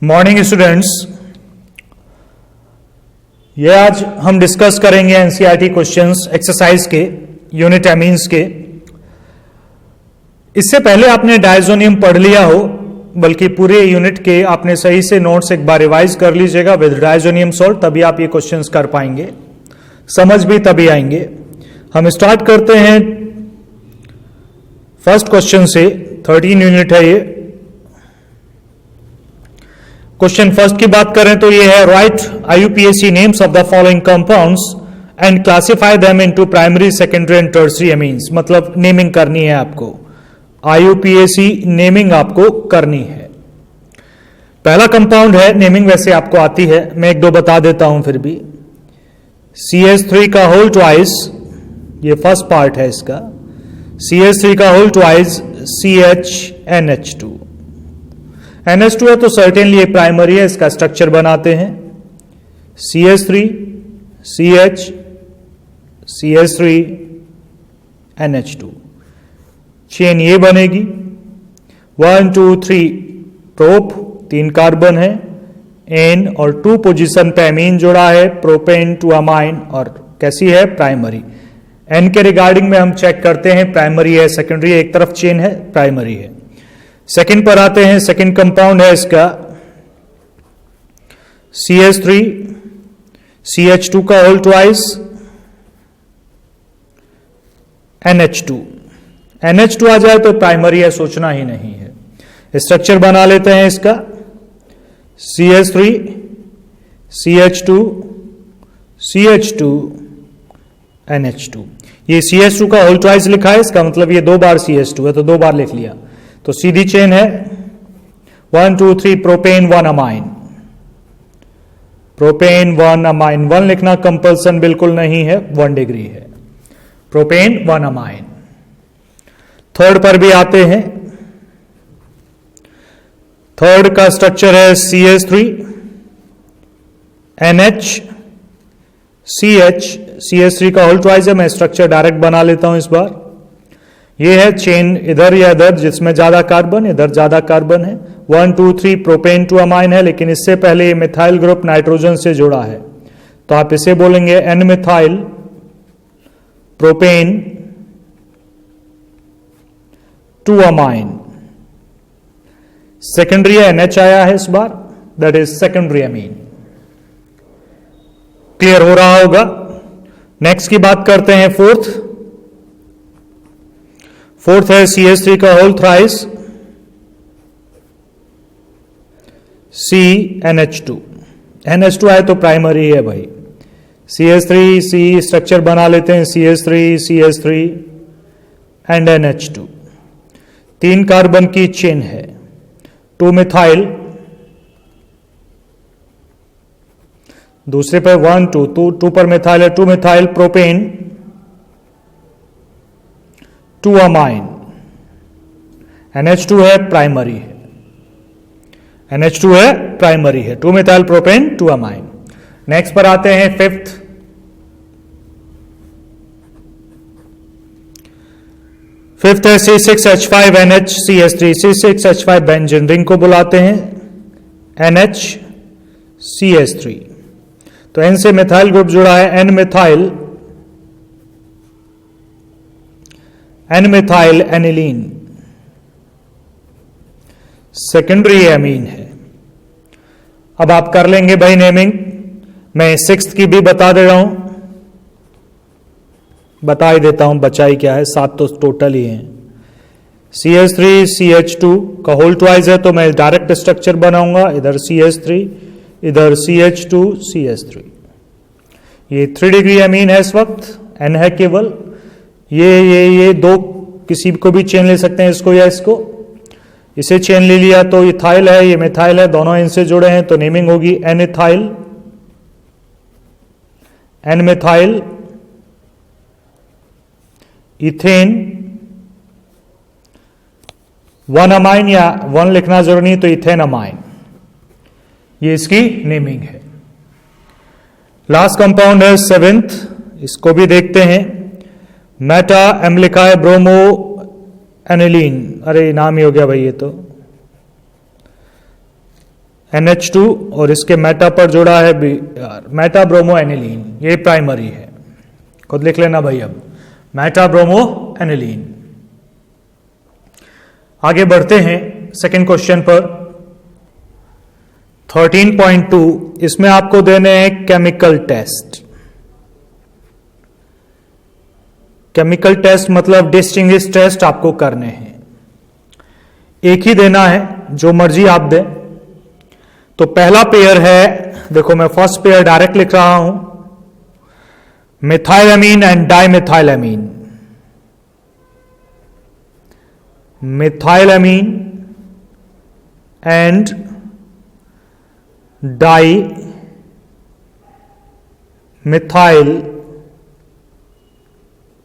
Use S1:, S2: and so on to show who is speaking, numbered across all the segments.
S1: Morning students, ये आज हम डिस्कस करेंगे एनसीईआरटी क्वेश्चंस एक्सरसाइज के यूनिट एमीन्स के। इससे पहले आपने डायजोनियम पढ़ लिया हो, बल्कि पूरे यूनिट के आपने सही से नोट्स एक बार रिवाइज कर लीजिएगा विद डायजोनियम सॉल्ट, तभी आप ये क्वेश्चंस कर पाएंगे, समझ भी तभी आएंगे। हम स्टार्ट करते हैं फर्स्ट क्वेश्चन से। 13 यूनिट है ये। क्वेश्चन फर्स्ट की बात करें तो ये है, right IUPAC names of the following compounds and classify them into primary, secondary and tertiary amines. मतलब नेमिंग करनी है आपको, आईयूपीएसी नेमिंग आपको करनी है। पहला कंपाउंड है, नेमिंग वैसे आपको आती है, मैं एक दो बता देता हूं फिर भी। CH3 का होल ट्वाइस, ये फर्स्ट पार्ट है इसका। CH3 का होल ट्वाइस CHNH2। NH2 है तो सर्टेनली ये प्राइमरी है, इसका स्ट्रक्चर बनाते हैं CH3 CH CH3 NH2। Chain ये बनेगी 1 2 3 प्रोप, 3 कार्बन है, N और 2 पोजीशन पे अमीन जुड़ा है, प्रोपेन टू अमाइन, और कैसी है, प्राइमरी। N के रिगार्डिंग में हम चेक करते हैं प्राइमरी है सेकेंडरी है, एक तरफ चेन है प्राइमरी है। सेकंड पर आते हैं, सेकंड कंपाउंड है इसका CH3 CH2 का होल ट्वाइस NH2। NH2 आ जाए तो प्राइमरी है, सोचना ही नहीं है। स्ट्रक्चर बना लेते हैं इसका CH3 CH2 CH2 NH2। ये CH2 का होल ट्वाइस लिखा है, इसका मतलब ये 2 बार CH2 है तो 2 बार लिख लिया, तो सीधी चेन है 1 2 3 प्रोपेन 1 अमाइन, प्रोपेन 1 अमाइन। 1 लिखना कंपल्सन बिल्कुल नहीं है, 1 डिग्री है, प्रोपेन 1 अमाइन। थर्ड पर भी आते हैं, थर्ड का स्ट्रक्चर है CH3 NH CH। CH3 का होल ट्वाइस है, मैं स्ट्रक्चर डायरेक्ट बना लेता हूं इस बार। ये है चेन इधर या इधर, जिसमें ज्यादा कार्बन, इधर ज्यादा कार्बन है। 1 2 3 प्रोपेन टू अमाइन है, लेकिन इससे पहले ये मिथाइल ग्रुप नाइट्रोजन से जुड़ा है, तो आप इसे बोलेंगे N methyl propane two amine. Secondary है, NH आया है इस बार, that is secondary amine. Clear हो रहा होगा। नेक्स्ट की बात करते हैं फोर्थ। फोर्थ है CH3 का होल थ्राइस CNH2। NH2 आए तो प्राइमरी है भाई। CH3 C स्ट्रक्चर बना लेते हैं CH3 CH3 and NH2। 3 carbon की चेन है, 2 मिथाइल, दूसरे पर 1 2 पर मिथाइल है, 2 मिथाइल प्रोपेन 2 अमाइन। NH2 है, प्राइमरी है, NH2 है, प्राइमरी है, 2 मिथाइल प्रोपेन 2 अमाइन। नेक्स्ट पर आते हैं फिफ्थ। फिफ्थ है C6H5NH CH3। C6H5 benzene ring को बुलाते हैं NH CH3। तो N से मिथाइल ग्रुप जुड़ा है, N methyl aniline, secondary amine है। अब आप कर लेंगे भाई नेमिंग। मैं सिक्स्थ की भी बता दे रहा हूं, बता ही देता हूं, बचा ही क्या है, 7 तो टोटल ही हैं। CH3 CH2 का होल ट्वाइस है, तो मैं डायरेक्ट स्ट्रक्चर बनाऊंगा, इधर CH3 इधर CH2 CH3। ये 3 डिग्री अमीन है इस वक्त, N है केवल। ये 2 किसी को भी चेन ले सकते हैं, इसको या इसको। इसे चेन ले लिया तो इथाइल है, ये मिथाइल है, दोनों इनसे जुड़े हैं, तो नेमिंग होगी N ethyl N methyl ethane 1 amine, या 1 लिखना जरूरी नहीं, तो इथेन अमाइन। ये इसकी नेमिंग है। लास्ट कंपाउंड है सेवेंथ, इसको भी देखते हैं। मेटा एम लिखा है, ब्रोमो एनिलीन, अरे नाम ही हो गया भाई ये तो। NH2 और इसके मेटा पर जुड़ा है मेटा ब्रोमो एनिलीन, ये प्राइमरी है, खुद लिख लेना भाई। अब मेटा ब्रोमो एनिलीन। आगे बढ़ते हैं सेकंड क्वेश्चन पर 13.2। इसमें आपको देने हैं केमिकल टेस्ट। केमिकल टेस्ट मतलब डिस्टिंग्विश टेस्ट आपको करने हैं, एक ही देना है, जो मर्जी आप दें। तो पहला पेयर है, देखो मैं फर्स्ट पेयर डायरेक्ट लिख रहा हूं, methylamine and dimethylamine. Methylamine and dimethyl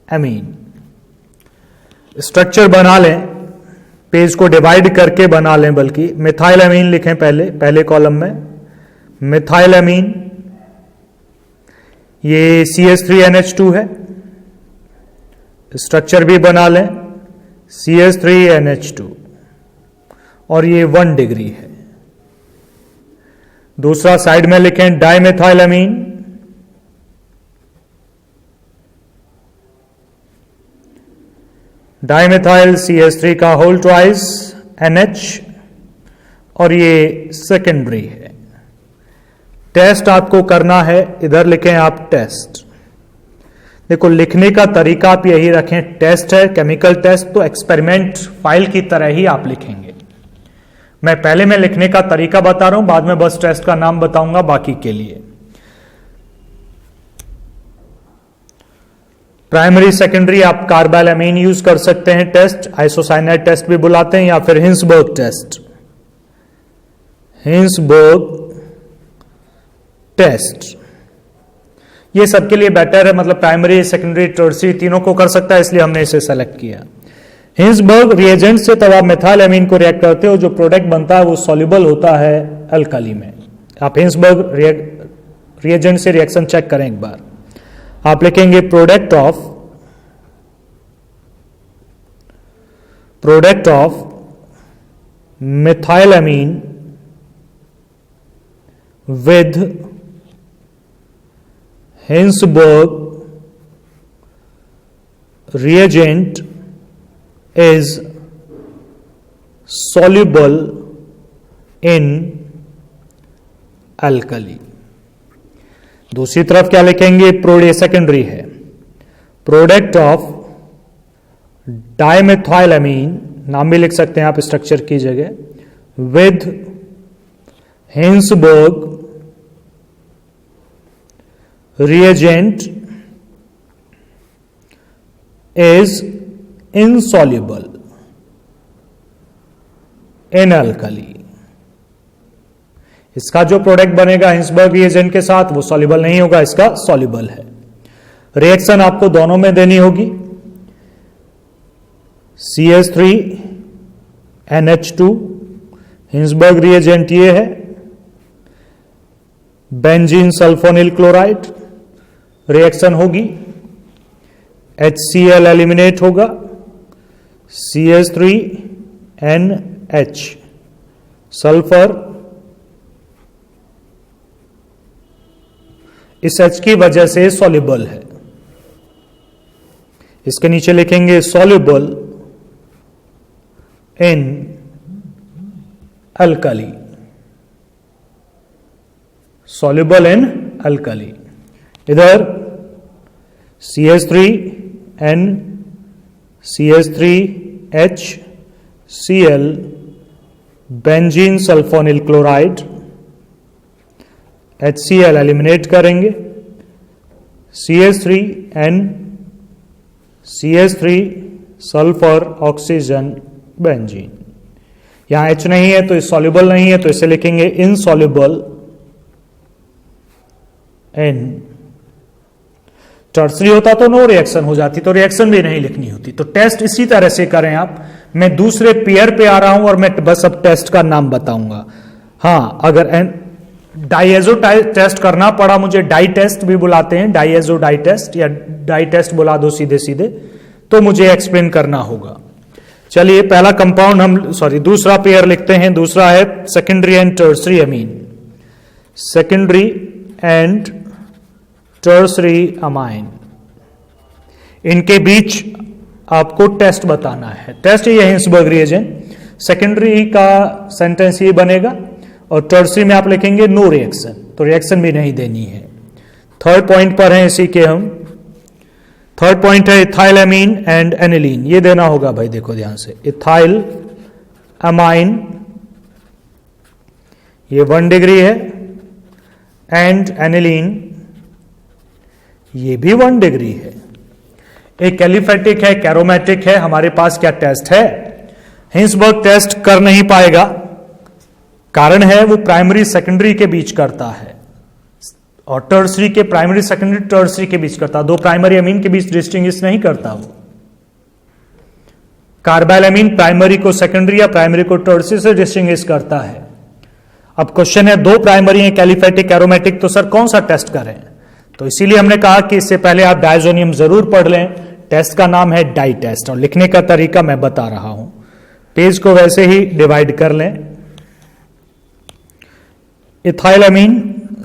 S1: amine. Structure बना लें, पेज को डिवाइड करके बना लें, बल्कि मिथाइलएमीन लिखें पहले कॉलम में मिथाइलएमीन, ये CH3NH2 है। स्ट्रक्चर भी बना लें CH3NH2 और ये 1 डिग्री है। दूसरा साइड में लिखें डाइमिथाइलएमीन, डाइमिथाइल CH3 का होल ट्वाइस NH और ये सेकेंडरी है। टेस्ट आपको करना है, इधर लिखें आप टेस्ट। देखो लिखने का तरीका आप यही रखें, टेस्ट है, केमिकल टेस्ट, तो एक्सपेरिमेंट फाइल की तरह ही आप लिखेंगे। मैं पहले में लिखने का तरीका बता रहा हूं, बाद में बस टेस्ट का नाम बताऊंगा बाकी के लिए। प्राइमरी सेकेंडरी आप कार्बाइलएमीन यूज कर सकते हैं टेस्ट, आइसोसाइनाइड टेस्ट भी बुलाते हैं, या फिर हिंसबर्ग टेस्ट। हिंसबर्ग टेस्ट ये सबके लिए बेटर है, मतलब प्राइमरी सेकेंडरी टर्शियरी तीनों को कर सकता है, इसलिए हमने इसे सेलेक्ट किया। हिंसबर्ग रिएजेंट से तब आप मिथाइलएमीन को रिएक्ट करते हो, जो प्रोडक्ट बनता है वो सॉल्युबल होता है अल्कली में। आप हिंसबर्ग रिएजेंट से रिएक्शन चेक करें एक बार। आप लिखेंगे product of methylamine with Hinsberg reagent is soluble in alkali। दूसरी तरफ क्या लिखेंगे, प्रोडक्ट सेकेंडरी है, प्रोडक्ट ऑफ डाइमिथाइलएमीन, नाम भी लिख सकते हैं आप स्ट्रक्चर की जगह, with Hinsberg reagent is insoluble in alkali। इसका जो प्रोडक्ट बनेगा हिंसबर्ग रिएजेंट के साथ वो सॉल्युबल नहीं होगा, इसका सॉल्युबल है। रिएक्शन आपको दोनों में देनी होगी, CH3NH2 हिंसबर्ग रिएजेंट ये है, बेंजीन सल्फोनिल क्लोराइड, रिएक्शन होगी, HCl एलिमिनेट होगा, CH3NH सल्फर, इस H की वजह से सॉल्युबल है। इसके नीचे लिखेंगे soluble in alkali, soluble in alkali. इधर CH3N CH3HCl benzene sulphonyl chloride, HCl eliminate करेंगे, CH3N CH3 sulphur oxygen benzene. यहां H नहीं है तो सॉल्युबल नहीं है, तो इसे लिखेंगे इनसॉल्युबल इन। टर्सरी होता तो नो रिएक्शन हो जाती, तो रिएक्शन भी नहीं लिखनी होती। तो टेस्ट इसी तरह से करें आप। मैं दूसरे पेयर पे आ रहा हूं और मैं बस अब टेस्ट का नाम बताऊंगा। हाँ, अगर डाइएजो टेस्ट करना पड़ा मुझे, डाई टेस्ट भी बुलाते हैं, डाइएजो डाई टेस्ट या डाई टेस्ट बुला दो सीधे सीधे, तो मुझे एक्सप्लेन करना होगा। चलिए पहला कंपाउंड दूसरा पेयर लिखते हैं। दूसरा है secondary and tertiary amine. Secondary and tertiary amine, इनके बीच आपको टेस्ट बताना है। टेस्ट ये हिंसबर्ग रिएजेंट। सेकेंडरी का सेंटेंस ये बनेगा और टर्सरी में आप लिखेंगे नो रिएक्शन, तो रिएक्शन भी नहीं देनी है। थर्ड पॉइंट पर हैं इसी के हम। थर्ड पॉइंट है इथाइल अमीन एंड एनिलीन, ये देना होगा भाई, देखो ध्यान से। इथाइल अमाइन ये 1 डिग्री है, एंड एनिलीन ये भी 1 डिग्री है। एक एलिफेटिक है, कैरोमेटिक है। हमारे पास क्या टेस्ट है? हिंसबर्ग टेस्ट कर नहीं पाएगा, कारण है वो प्राइमरी सेकेंडरी के बीच करता है और टर्सरी के प्राइमरी सेकेंडरी टर्सरी के बीच करता है। दो प्राइमरी अमीन के बीच डिस्टिंग्विश नहीं करता वो। कार्बाइल अमीन प्राइमरी को सेकेंडरी या प्राइमरी को टर्सरी से डिस्टिंग्विश करता है। अब क्वेश्चन है दो प्राइमरी है, कैलिफेटिक एरोमेटिक, तो सर कौन सा टेस्ट करें? तो इसीलिए हमने कहा कि इससे पहले आप डायजोनियम जरूर पढ़ लें। टेस्ट का नाम है डाई टेस्ट और लिखने का तरीका मैं बता रहा हूं। पेज को वैसे ही डिवाइड कर लें। इथाइल अमीन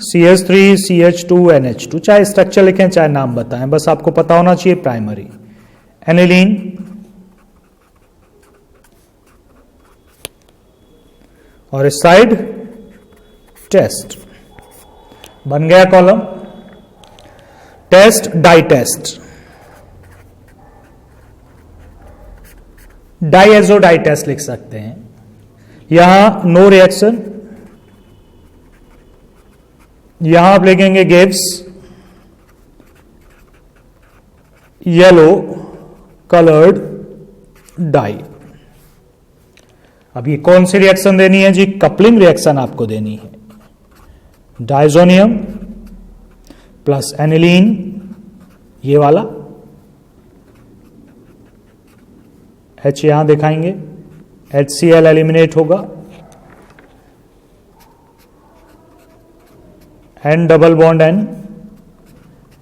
S1: CH3 CH2 NH2, चाहे स्ट्रक्चर लिखें चाहे नाम बताएं, बस आपको पता होना चाहिए प्राइमरी। एनिलीन और इस साइड टेस्ट बन गया column. Test dye test, diazo dye test लिख सकते हैं। यहां नो रिएक्शन, यहां आप लिखेंगे गिव्स येलो कलर्ड डाई। अब ये कौन सी रिएक्शन देनी है जी? कपलिंग रिएक्शन आपको देनी है। डायजोनियम प्लस एनिलीन, ये वाला H यहां दिखाएंगे, HCl एलिमिनेट होगा, N double bond N,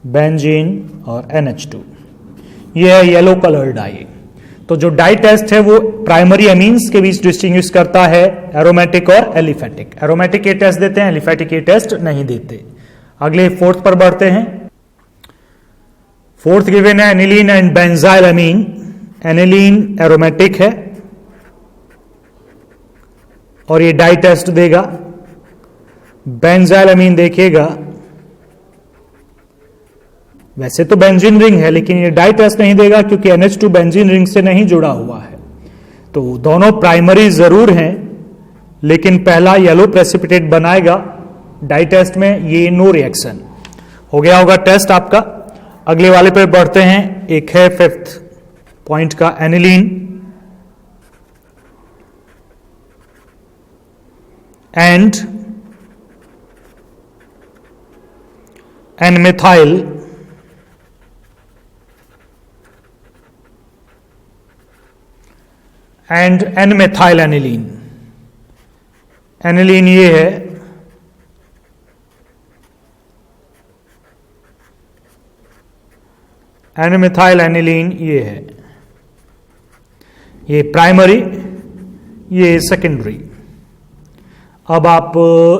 S1: benzene और NH2, ये है येलो कलर डाई। तो जो डाई टेस्ट है वो प्राइमरी अमीन्स के बीच डिस्टिंग्विश करता है एरोमेटिक और एलिफेटिक। एरोमेटिक ये टेस्ट देते हैं, एलिफेटिक ये टेस्ट नहीं देते। अगले फोर्थ पर बढ़ते हैं। फोर्थ गिवन है aniline and benzyl amine. Aniline aromatic है और ये डाई टेस्ट देगा। बेंजाइल अमीन देखिएगा, वैसे तो बेंजीन रिंग है लेकिन ये डाई टेस्ट नहीं देगा क्योंकि NH2 बेंजीन रिंग से नहीं जुड़ा हुआ है। तो दोनों प्राइमरी जरूर हैं लेकिन पहला येलो प्रेसिपिटेट बनाएगा डाई टेस्ट में, ये नो रिएक्शन हो गया होगा टेस्ट आपका। अगले वाले पे बढ़ते हैं। एक है फिफ्थ पॉइंट का aniline and N-methyl and N-methyl aniline. Aniline ये है, N-methyl एनिलीन ये है। ये प्राइमरी, ये सेकेंडरी। अब आप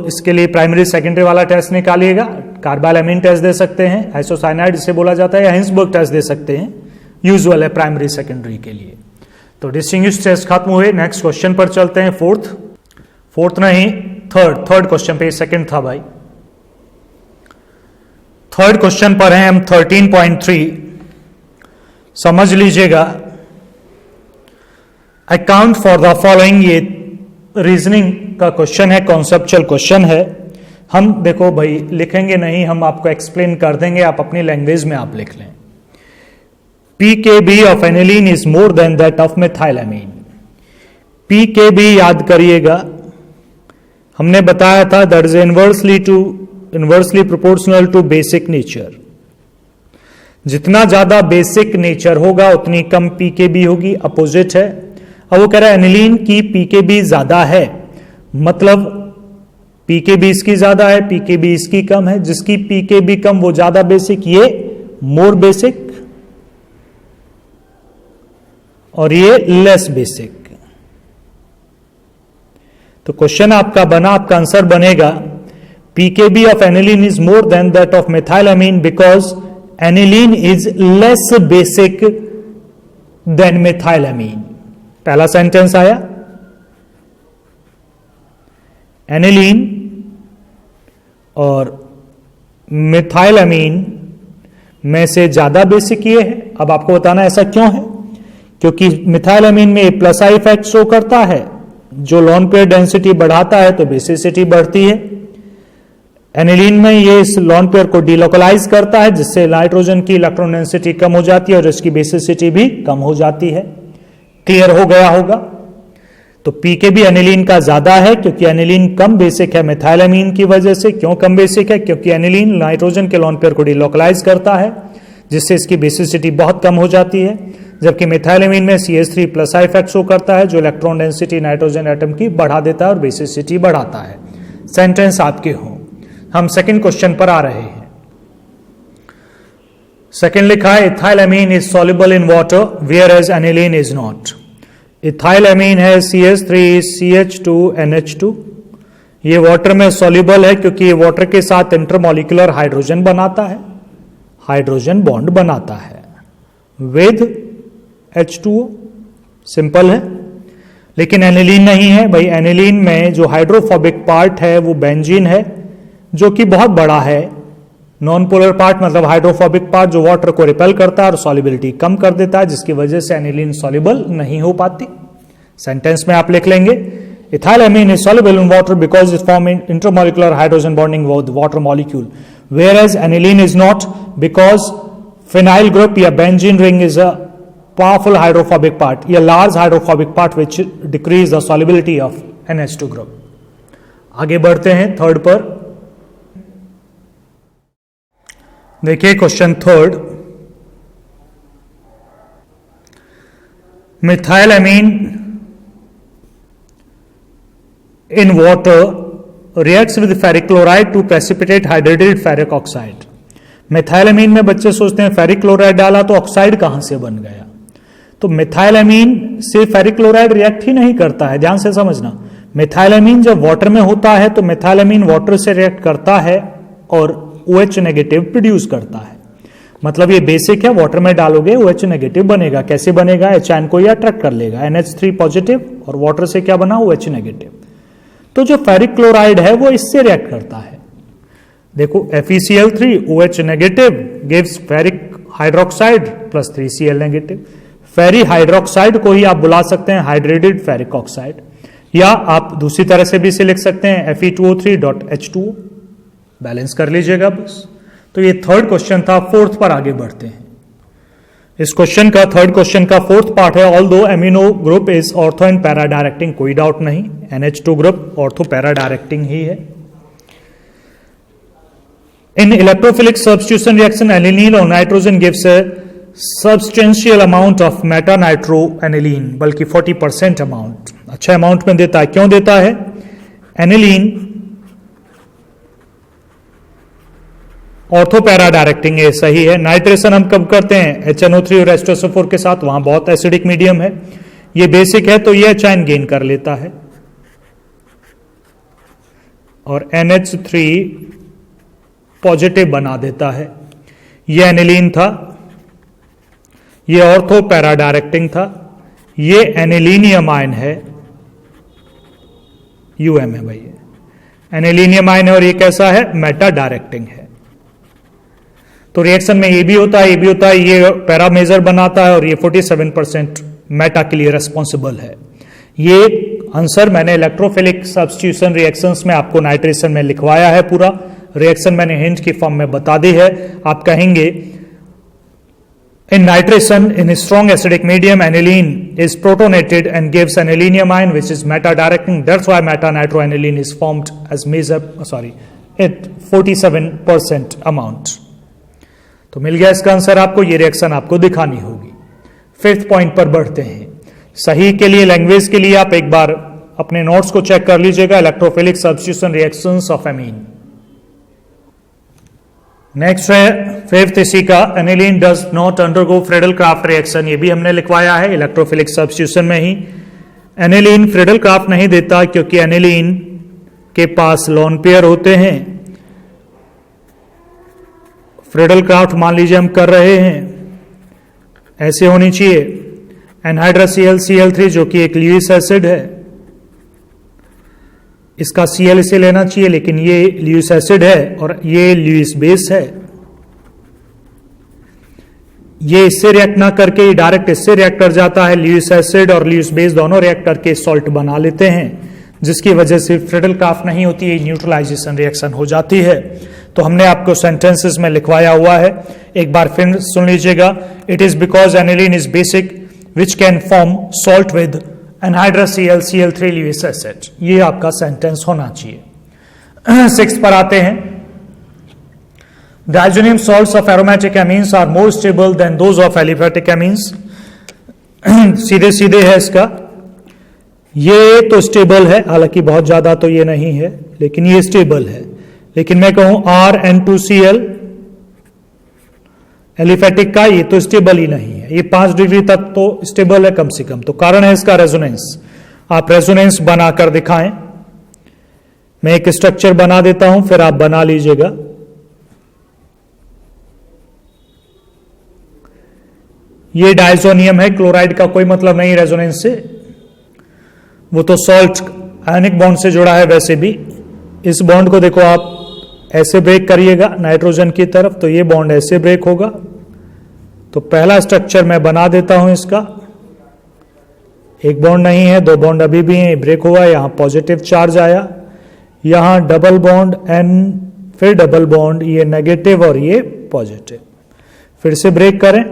S1: इसके लिए प्राइमरी सेकेंडरी वाला टेस्ट निकालिएगा। कार्बाइल अमीन टेस्ट दे सकते हैं, आइसोसाइनाइड इसे बोला जाता है, या हिंसबर्ग टेस्ट दे सकते हैं, यूजुअल है प्राइमरी सेकेंडरी के लिए। तो डिस्टिंग्विश टेस्ट खत्म हुए। नेक्स्ट क्वेश्चन पर चलते हैं। फोर्थ नहीं, थर्ड क्वेश्चन पे, सेकंड था भाई। थर्ड क्वेश्चन पर हैं हम 13.3, समझ लीजिएगा। अकाउंट फॉर द फॉलोइंग, ये रीजनिंग का क्वेश्चन है, कॉन्सेप्चुअल क्वेश्चन है। हम देखो भाई लिखेंगे नहीं, हम आपको एक्सप्लेन कर देंगे, आप अपनी लैंग्वेज में आप लिख लें। pKb of aniline is more than that of methylamine. pKb याद करिएगा, हमने बताया था that is inversely proportional to basic nature. जितना ज्यादा बेसिक नेचर होगा उतनी कम pKb होगी, अपोजिट है। अब वो कह रहा है एनिलीन की pKb ज्यादा है, मतलब pKb इसकी ज्यादा है, pKb इसकी कम है। जिसकी pKb कम वो ज्यादा बेसिक, ये मोर बेसिक। और ये लेस बेसिक। तो क्वेश्चन आपका बना, आपका आंसर बनेगा pKb of aniline is more than that of methylamine because aniline is less basic than methylamine. पहला सेंटेंस आया, एनिलीन और मिथाइलएमीन में से ज्यादा बेसिक ये है। अब आपको बताना ऐसा क्यों है, क्योंकि मिथाइलएमीन में प्लस आई इफेक्ट शो करता है जो लोन पेयर डेंसिटी बढ़ाता है तो बेसिसिटी बढ़ती है। एनिलीन में ये इस लोन पेयर को डिलोकलाइज करता है जिससे नाइट्रोजन की इलेक्ट्रॉन डेंसिटी कम हो जाती है और इसकी बेसिसिटी भी कम हो जाती है। क्लियर हो गया होगा। तो पीकेबी एनिलीन का ज्यादा है क्योंकि एनिलीन कम बेसिक है मिथाइलएमीन की वजह से। क्यों कम बेसिक है? क्योंकि एनिलीन नाइट्रोजन के लोन पेयर को डिलोकलाइज करता है जिससे इसकी बेसिसिटी बहुत कम हो जाती है, जबकि मिथाइलएमीन में CH3 plus I effect show करता है जो इलेक्ट्रॉन डेंसिटी नाइट्रोजन एटम की बढ़ा देता है और बेसिसिटी बढ़ाता है। सेंटेंस आपके हो। हम सेकंड क्वेश्चन पर आ रहे हैं। सेकंड लिखा है ethylamine is soluble in water whereas aniline is not. Ethylamine है CH3 CH2 NH2। ये वाटर में सॉल्युबल है क्योंकि ये वाटर के साथ इंटरमॉलिक्यूलर हाइड्रोजन बनाता है, हाइड्रोजन बॉन्ड बनाता है विद H2O। सिंपल है। लेकिन एनिलीन नहीं है भाई। एनिलीन में जो हाइड्रोफोबिक पार्ट है वो बेंजीन है जो कि बहुत बड़ा है। नॉन पोलर पार्ट मतलब हाइड्रोफोबिक पार्ट जो वाटर को रिपेल करता है और सॉल्युबिलिटी कम कर देता है, जिसकी वजह से एनिलीन सॉल्युबल नहीं हो पाती। सेंटेंस में आप लिख लेंगे ethylamine is soluble in water because it form intermolecular hydrogen bonding with water molecule, whereas aniline is not because phenyl group या benzene ring is a powerful hydrophobic part, a large hydrophobic part which decrease the solubility of NH2 group. आगे बढ़ते हैं third पर। देखिए question third, methylamine in water reacts with ferric chloride to precipitate hydrated ferric oxide. मिथाइलएमीन में बच्चे सोचते हैं ferric chloride डाला तो ऑक्साइड कहां से बन गया। तो मिथाइलएमीन से फेरिक क्लोराइड रिएक्ट ही नहीं करता है। ध्यान से समझना, मिथाइलएमीन जब वाटर में होता है तो मिथाइलएमीन वाटर से रिएक्ट करता है और OH नेगेटिव प्रोड्यूस करता है। मतलब ये बेसिक है, वाटर में डालोगे OH नेगेटिव बनेगा। कैसे बनेगा? एच को ये अट्रैक्ट कर लेगा, NH3 पॉजिटिव और वाटर से क्या बना? OH negative. तो जो फेरिक क्लोराइड है वो इससे रिएक्ट करता है। देखो FeCl3 OH negative gives ferric hydroxide plus 3Cl negative. Ferric hydroxide को ही आप बुला सकते हैं हाइड्रेटेड फेरिक ऑक्साइड, या आप दूसरी तरह से भी इसे लिख सकते हैं Fe2O3.H2O। बैलेंस कर लीजिएगा बस। तो ये थर्ड क्वेश्चन था। फोर्थ पर आगे बढ़ते हैं। इस क्वेश्चन का थर्ड क्वेश्चन का फोर्थ पार्ट है although amino group is ortho and para directing, कोई डाउट नहीं, NH2 group ortho para directing ही है। In electrophilic substitution reaction, aniline or nitrogen gives a substantial amount of meta-nitroaniline, बल्कि 40% amount, अच्छा amount में देता है। क्यों देता है? एनिलीन ऑर्थोपैरा डायरेक्टिंग है, सही है। नाइट्रेशन हम कब करते हैं? HNO3 और H2SO4 के साथ, वहां बहुत एसिडिक मीडियम है। ये बेसिक है तो ये एचाइन गेन कर लेता है और NH3 पॉजिटिव बना देता है। ये एनिलीन था, ये ऑर्थो पैरा डायरेक्टिंग था, ये एनिलीनियम आयन है, UM है भाई, एनिलीनियम आयन है और ये कैसा है? मेटा डायरेक्टिंग है। तो रिएक्शन में ये भी होता है, ये भी होता है, ये पैरामेजर बनाता है और ये 47% मेटा के लिए रेस्पॉन्सिबल है। ये आंसर मैंने इलेक्ट्रोफिलिक सब्स्टिट्यूशन रिएक्शंस में आपको नाइट्रेशन में लिखवाया है। पूरा रिएक्शन मैंने हिंट की फॉर्म में बता दी है। आप कहेंगे in nitration in strong acidic medium aniline is protonated and gives an anilinium ion which is meta directing. That's why meta nitroaniline is formed as measure at 47% amount. तो मिल गया इसका आंसर आपको। ये रिएक्शन आपको दिखानी होगी। फिफ्थ पॉइंट पर बढ़ते हैं। सही के लिए, लैंग्वेज के लिए आप एक बार अपने नोट्स को चेक कर लीजिएगा। Electrophilic substitution reactions of amine, next है फिफ्थ इसी का, aniline does not undergo Friedel craft reaction. ये भी हमने लिखवाया है इलेक्ट्रोफिलिक सब्स्टिट्यूशन में ही। एनिलीन फ्रेडल क्राफ्ट नहीं देता क्योंकि एनिलीन के पास लोन पेयर होते हैं। फ्रेडल क्राफ्ट मान लीजिए हम कर रहे हैं, ऐसे होनी चाहिए एनहाइड्रस Cl3 जो कि एक ल्यूइस एसिड है, इसका Cl इसे लेना चाहिए, लेकिन ये ल्यूइस एसिड है और ये ल्यूइस बेस है। ये इससे रिएक्ट ना करके ये डायरेक्ट इससे रिएक्ट कर जाता है, ल्यूइस एसिड और ल्यूइस बेस दोनों रिएक्ट करके सॉल्ट बना लेते हैं, जिसकी वजह से फ्रेडल क्राफ्ट नहीं होती है, न्यूट्रलाइजेशन रिएक्शन हो जाती है। तो हमने आपको सेंटेंसेस में लिखवाया हुआ है, एक बार फिर सुन लीजिएगा। It is because aniline is basic which can form salt with anhydrous Cl3 Lewis acid. ये आपका सेंटेंस होना चाहिए। 6 पर आते हैं। Diazonium salts of aromatic amines are more stable than those of aliphatic amines. सीधे सीधे है इसका, ये तो स्टेबल है, हालांकि बहुत ज्यादा तो ये नहीं है, लेकिन ये स्टेबल है। लेकिन मैं कहूं RN2Cl एलिफेटिक का, ये तो स्टेबल ही नहीं है, ये 5 डिग्री तक तो स्टेबल है कम से कम। तो कारण है इसका रेजोनेंस। आप रेजोनेंस बनाकर दिखाएं। मैं एक स्ट्रक्चर बना देता हूं, फिर आप बना लीजिएगा। ये डाइजोनियम है, क्लोराइड का कोई मतलब नहीं रेजोनेंस से, वो तो सॉल्ट आयनिक बॉन्ड से जुड़ा है। वैसे भी इस बॉन्ड को देखो, आप ऐसे ब्रेक करिएगा नाइट्रोजन की तरफ, तो ये बॉन्ड ऐसे ब्रेक होगा। तो पहला स्ट्रक्चर मैं बना देता हूं इसका, एक बॉन्ड नहीं है, 2 बॉन्ड अभी भी हैं, ब्रेक हुआ, यहां पॉजिटिव चार्ज आया, यहां डबल बॉन्ड N, फिर डबल बॉन्ड, ये नेगेटिव और ये पॉजिटिव, फिर से ब्रेक करें,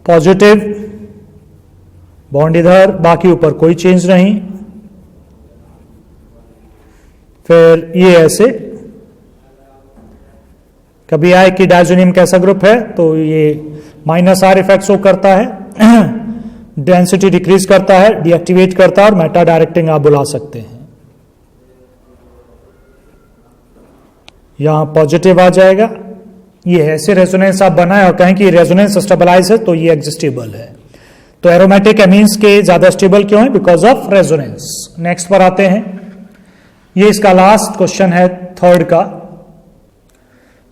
S1: पॉजिटिव बॉन्ड इधर, बाकी ऊपर कोई चेंज नहीं, फिर ये ऐसे। कभी आए कि डाइजोनियम कैसा ग्रुप है, तो ये -R इफेक्ट शो करता है, डेंसिटी डिक्रीज करता है, डीएक्टिवेट करता है, और मेटा डायरेक्टिंग आप बुला सकते हैं। यहां पॉजिटिव आ जाएगा, ये ऐसे रेजोनेंस आप बनाए और कहें कि रेजोनेंस स्टेबलाइज है, तो ये एग्जिस्टेबल है। तो एरोमेटिक एमीन्स के ज्यादा स्टेबल क्यों है? Because of resonance. नेक्स्ट पर आते हैं, ये इसका लास्ट क्वेश्चन है 3rd का।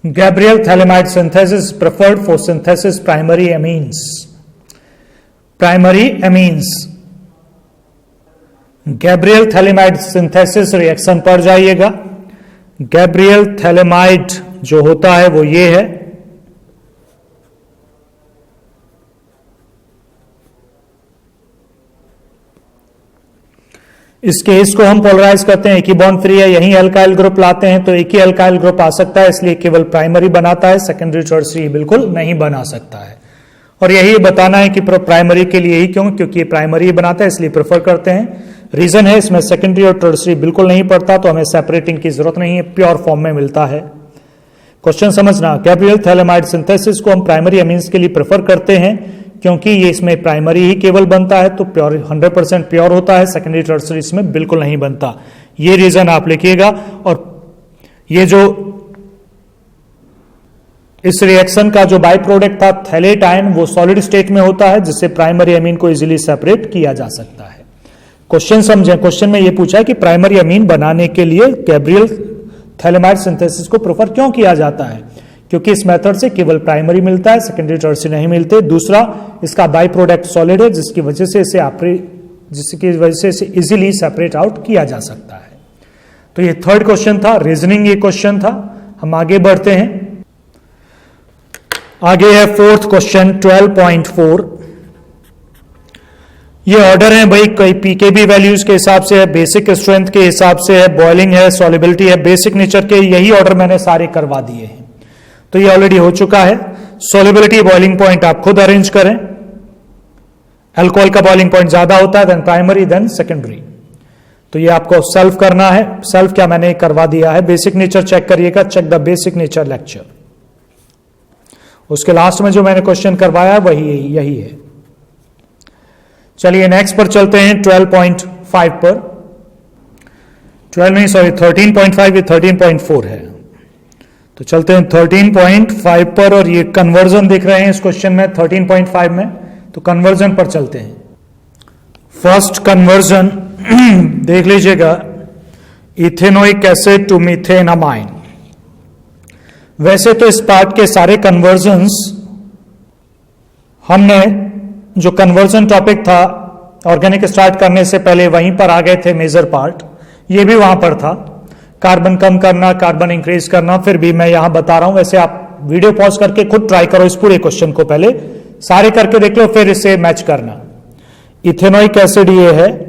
S1: Gabriel phthalimide synthesis preferred for synthesis primary amines. Primary amines, Gabriel phthalimide synthesis reaction पर जाइएगा। गैब्रियल थैलेमाइड जो होता है वो ये है, इस केस को हम पोलराइज करते हैं, एक ही बॉन्ड फ्री है, यही अल्काइल ग्रुप लाते हैं तो एक ही अल्काइल ग्रुप आ सकता है, इसलिए केवल प्राइमरी बनाता है, सेकेंडरी टर्सरी बिल्कुल नहीं बना सकता है। और यही बताना है कि प्राइमरी के लिए ही क्यों, क्योंकि प्राइमरी बनाता है इसलिए प्रेफर करते हैं। रीजन है इसमें सेकेंडरी और टर्सरी बिल्कुल नहीं पड़ता, तो हमें सेपरेटिंग की जरूरत नहीं है, प्योर फॉर्म में मिलता है। क्वेश्चन समझना, गैब्रियल थैलेमाइड सिंथेसिस को हम प्राइमरी एमीन्स के लिए प्रेफर करते हैं क्योंकि ये इसमें प्राइमरी ही केवल बनता है, तो प्योर 100% प्योर होता है, सेकेंडरी टर्सरी इसमें बिल्कुल नहीं बनता। ये रीजन आप लिखिएगा। और ये जो इस रिएक्शन का जो बाई प्रोडक्ट था थैलेट आयन, वो सॉलिड स्टेट में होता है, जिससे प्राइमरी अमीन को इजीली सेपरेट किया जा सकता है। क्वेश्चन समझें, क्वेश्चन में ये पूछा है कि प्राइमरी अमीन बनाने के लिए गैब्रियल थैलेमाइड सिंथेसिस को प्रेफर क्यों किया जाता है? क्योंकि इस मेथड से केवल प्राइमरी मिलता है, सेकेंडरी टर्सरी नहीं मिलते। दूसरा, इसका बाई प्रोडक्ट सॉलिड है, जिसकी वजह से इसे इजीली सेपरेट आउट किया जा सकता है। तो ये 3rd क्वेश्चन था, रीजनिंग ये क्वेश्चन था। हम आगे बढ़ते हैं, आगे है 4th क्वेश्चन 12.4। ये ऑर्डर है भाई, कई पीकेबी वैल्यूज के हिसाब से है, बेसिक स्ट्रेंथ के हिसाब से है, बॉइलिंग है, सॉलिबिलिटी है, बेसिक नेचर के, यही ऑर्डर मैंने सारे करवा दिए हैं। तो ये ऑलरेडी हो चुका है। सॉलिबिलिटी बॉइलिंग पॉइंट आप खुद अरेंज करें। अल्कोहल का बॉइलिंग पॉइंट ज्यादा होता है देन प्राइमरी देन सेकेंडरी, तो ये आपको सेल्फ करना है। सेल्फ क्या मैंने करवा दिया है। बेसिक नेचर चेक करिएगा, check the basic nature lecture. उसके लास्ट में जो मैंने क्वेश्चन करवाया है वही यही है। चलिए नेक्स्ट पर चलते हैं 12.5 पर। 12 नहीं, सॉरी 13.5, ये 13.4 है। तो चलते हैं 13.5 पर, और ये कन्वर्जन दिख रहे हैं इस क्वेश्चन में 13.5 में, तो कन्वर्जन पर चलते हैं। फर्स्ट कन्वर्जन देख लीजिएगा, इथेनोइक एसिड टू मीथेनामाइन। वैसे तो इस पार्ट के सारे कन्वर्जन्स हमने, जो कन्वर्जन टॉपिक था ऑर्गेनिक स्टार्ट करने से पहले वहीं पर आ गए थे, मेजर पार्ट ये भी वहां पर था, कार्बन कम करना, कार्बन इंक्रीज करना, फिर भी मैं यहां बता रहा हूं। वैसे आप वीडियो पॉज करके खुद ट्राई करो इस पूरे क्वेश्चन को, पहले सारे करके देख लो, फिर इसे मैच करना। इथेनोइक एसिड ये है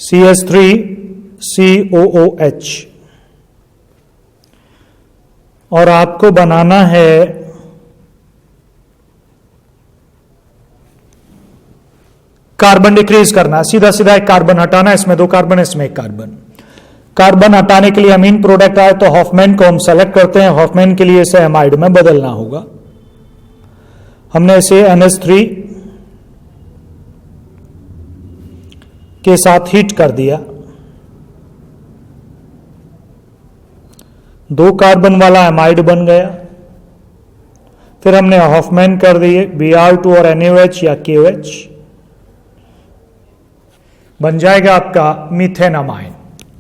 S1: CH3COOH, और आपको बनाना है कार्बन डिक्रीज करना, सीधा सीधा एक कार्बन हटाना, इसमें 2 कार्बन, इसमें 1 कार्बन। कार्बन हटाने के लिए अमीन प्रोडक्ट आए तो हॉफमैन को हम सेलेक्ट करते हैं, हॉफमैन के लिए इसे एमाइड में बदलना होगा। हमने इसे NH3 के साथ हीट कर दिया, 2 कार्बन वाला एमाइड बन गया। फिर हमने हॉफमैन कर दिए, Br2 और NaOH या KOH, बन जाएगा आपका मीथेनामाइन।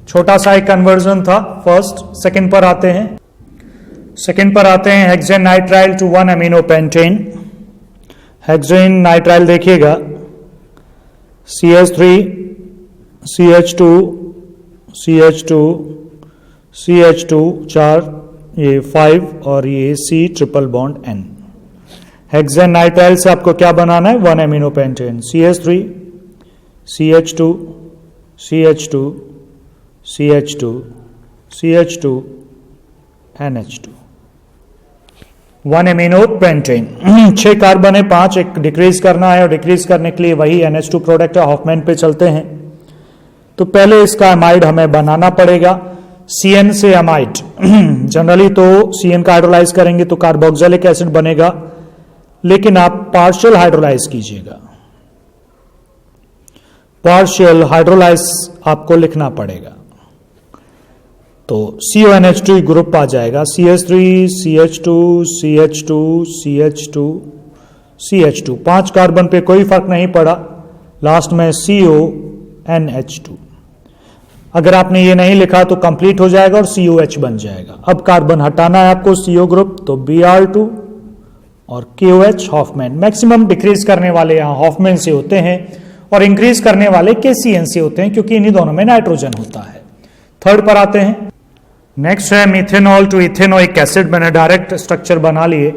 S1: छोटा सा एक कन्वर्जन था फर्स्ट। सेकंड पर आते हैं, hexane nitrile to 1 amino pentane. Hexane nitrile देखिएगा, CH3 CH2 CH2 CH2 4, ये 5 और ये C triple bond N। Hexane nitrile से आपको क्या बनाना है, 1 amino pentane, CH3 CH2 CH2 CH2 CH2 NH2, 1 amino pentane. 6 carbon है, 5 एक डिक्रीज करना है, और डिक्रीज करने के लिए वही NH2 प्रोडक्ट है। हॉफमैन पे चलते हैं, तो पहले इसका एमाइड हमें बनाना पड़ेगा। CN से एमाइड जनरली तो CN का हाइड्रोलाइज करेंगे तो कार्बोक्सिलिक एसिड बनेगा, लेकिन आप पार्शियल हाइड्रोलाइज कीजिएगा, पार्शियल हाइड्रोलाइज आपको लिखना पड़ेगा, तो CONH2 ग्रुप आ जाएगा, CH3 CH2 CH2 CH2 CH2, 5 carbon पे कोई फर्क नहीं पड़ा, लास्ट में CONH2। अगर आपने ये नहीं लिखा तो कंप्लीट हो जाएगा और COH बन जाएगा। अब कार्बन हटाना है आपको CO ग्रुप, तो Br2 और KOH हॉफमैन। मैक्सिमम डिक्रीज करने वाले यहां हॉफमैन से होते हैं और इंक्रीज करने वाले KCN से होते हैं, क्योंकि इन्हीं दोनों में नाइट्रोजन होता है। थर्ड पर आते हैं, नेक्स्ट है मिथेनॉल टू इथेनोइक एसिड। मैंने डायरेक्ट स्ट्रक्चर बना लिए,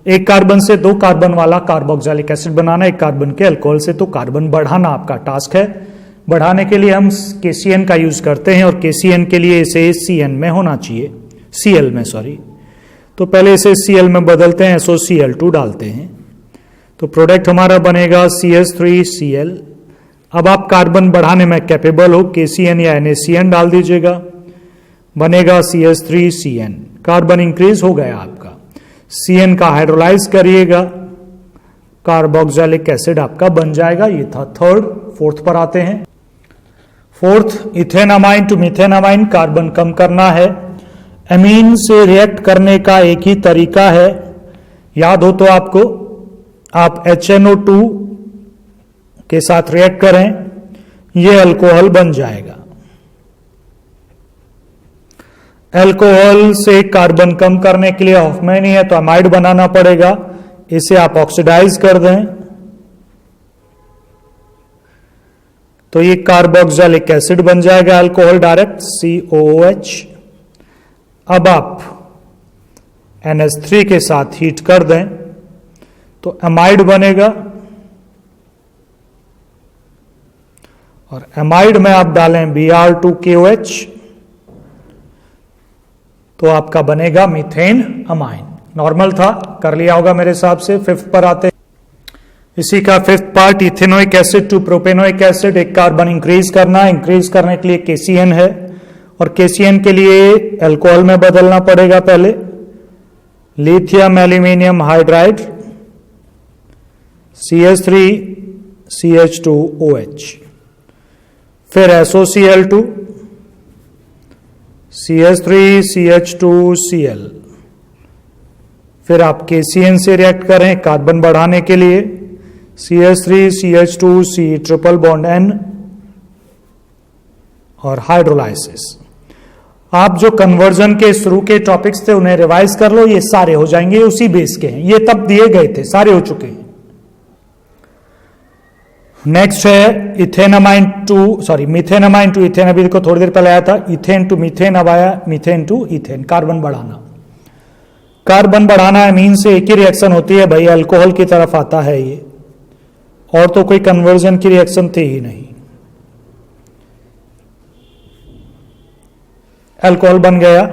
S1: 1 कार्बन से 2 कार्बन वाला कार्बोक्सिलिक एसिड बनाना, 1 कार्बन के अल्कोहल से, तो कार्बन बढ़ाना आपका टास्क है। बढ़ाने के लिए हम KCN का यूज करते हैं, और KCN के लिए इसे CN में होना चाहिए, Cl में, सॉरी। तो पहले इसे Cl में बदलते हैं, SOCl2 डालते हैं, तो प्रोडक्ट हमारा बनेगा CH3Cl। अब आप कार्बन बढ़ाने में कैपेबल हो, KCN या NaCN डाल दीजिएगा, बनेगा CH3Cn। कार्बन इंक्रीज हो गया आपका, CN का हाइड्रोलाइज करिएगा, कार्बोक्सिलिक एसिड आपका बन जाएगा। ये था थर्ड। फोर्थ पर आते हैं, fourth ethanamine to methanamine. Carbon कम करना है, एमीन से रिएक्ट करने का एक ही तरीका है, याद हो तो आपको, आप HNO2 के साथ रिएक्ट करें, ये अल्कोहल बन जाएगा। अल्कोहल से कार्बन कम करने के लिए हॉफमैन ही है, तो अमाइड बनाना पड़ेगा, इसे आप ऑक्सीडाइज कर दें, तो ये कार्बोक्सिलिक एसिड बन जाएगा, अल्कोहल डायरेक्ट COOH। अब आप NH3 के साथ हीट कर दें तो एमाइड बनेगा, और एमाइड में आप डालें Br2KOH, तो आपका बनेगा मीथेन अमाइन। नॉर्मल था, कर लिया होगा मेरे हिसाब से। फिफ्थ पर आते, इसी का fifth part, ethanoic acid to propanoic acid. 1 carbon increase करना, इंक्रीज करने के लिए KCN है, और KCN के लिए अल्कोहल में बदलना पड़ेगा पहले, लिथियम एल्यूमिनियम हाइड्राइड, CH3CH2OH। फिर SOCl2, CH3CH2Cl, फिर आप KCN से रिएक्ट करें कार्बन बढ़ाने के लिए, CH3CH2C ट्रिपल बॉन्ड N, और हाइड्रोलाइसिस। आप जो कन्वर्जन के शुरू के टॉपिक्स थे उन्हें रिवाइज कर लो, ये सारे हो जाएंगे, उसी बेस के हैं, ये तब दिए गए थे, सारे हो चुके हैं। नेक्स्ट है मिथेनामाइन टू इथेन, अभी देखो थोड़ी देर पहले आया था, इथेन टू मीथेन, अब आया मीथेन टू इथेन, कार्बन बढ़ाना। कार्बन बढ़ाना अमीन से एक ही रिएक्शन होती है भाई, अल्कोहल की तरफ आता है ये, और तो कोई कन्वर्जन की रिएक्शन थी ही नहीं। अल्कोहल बन गया,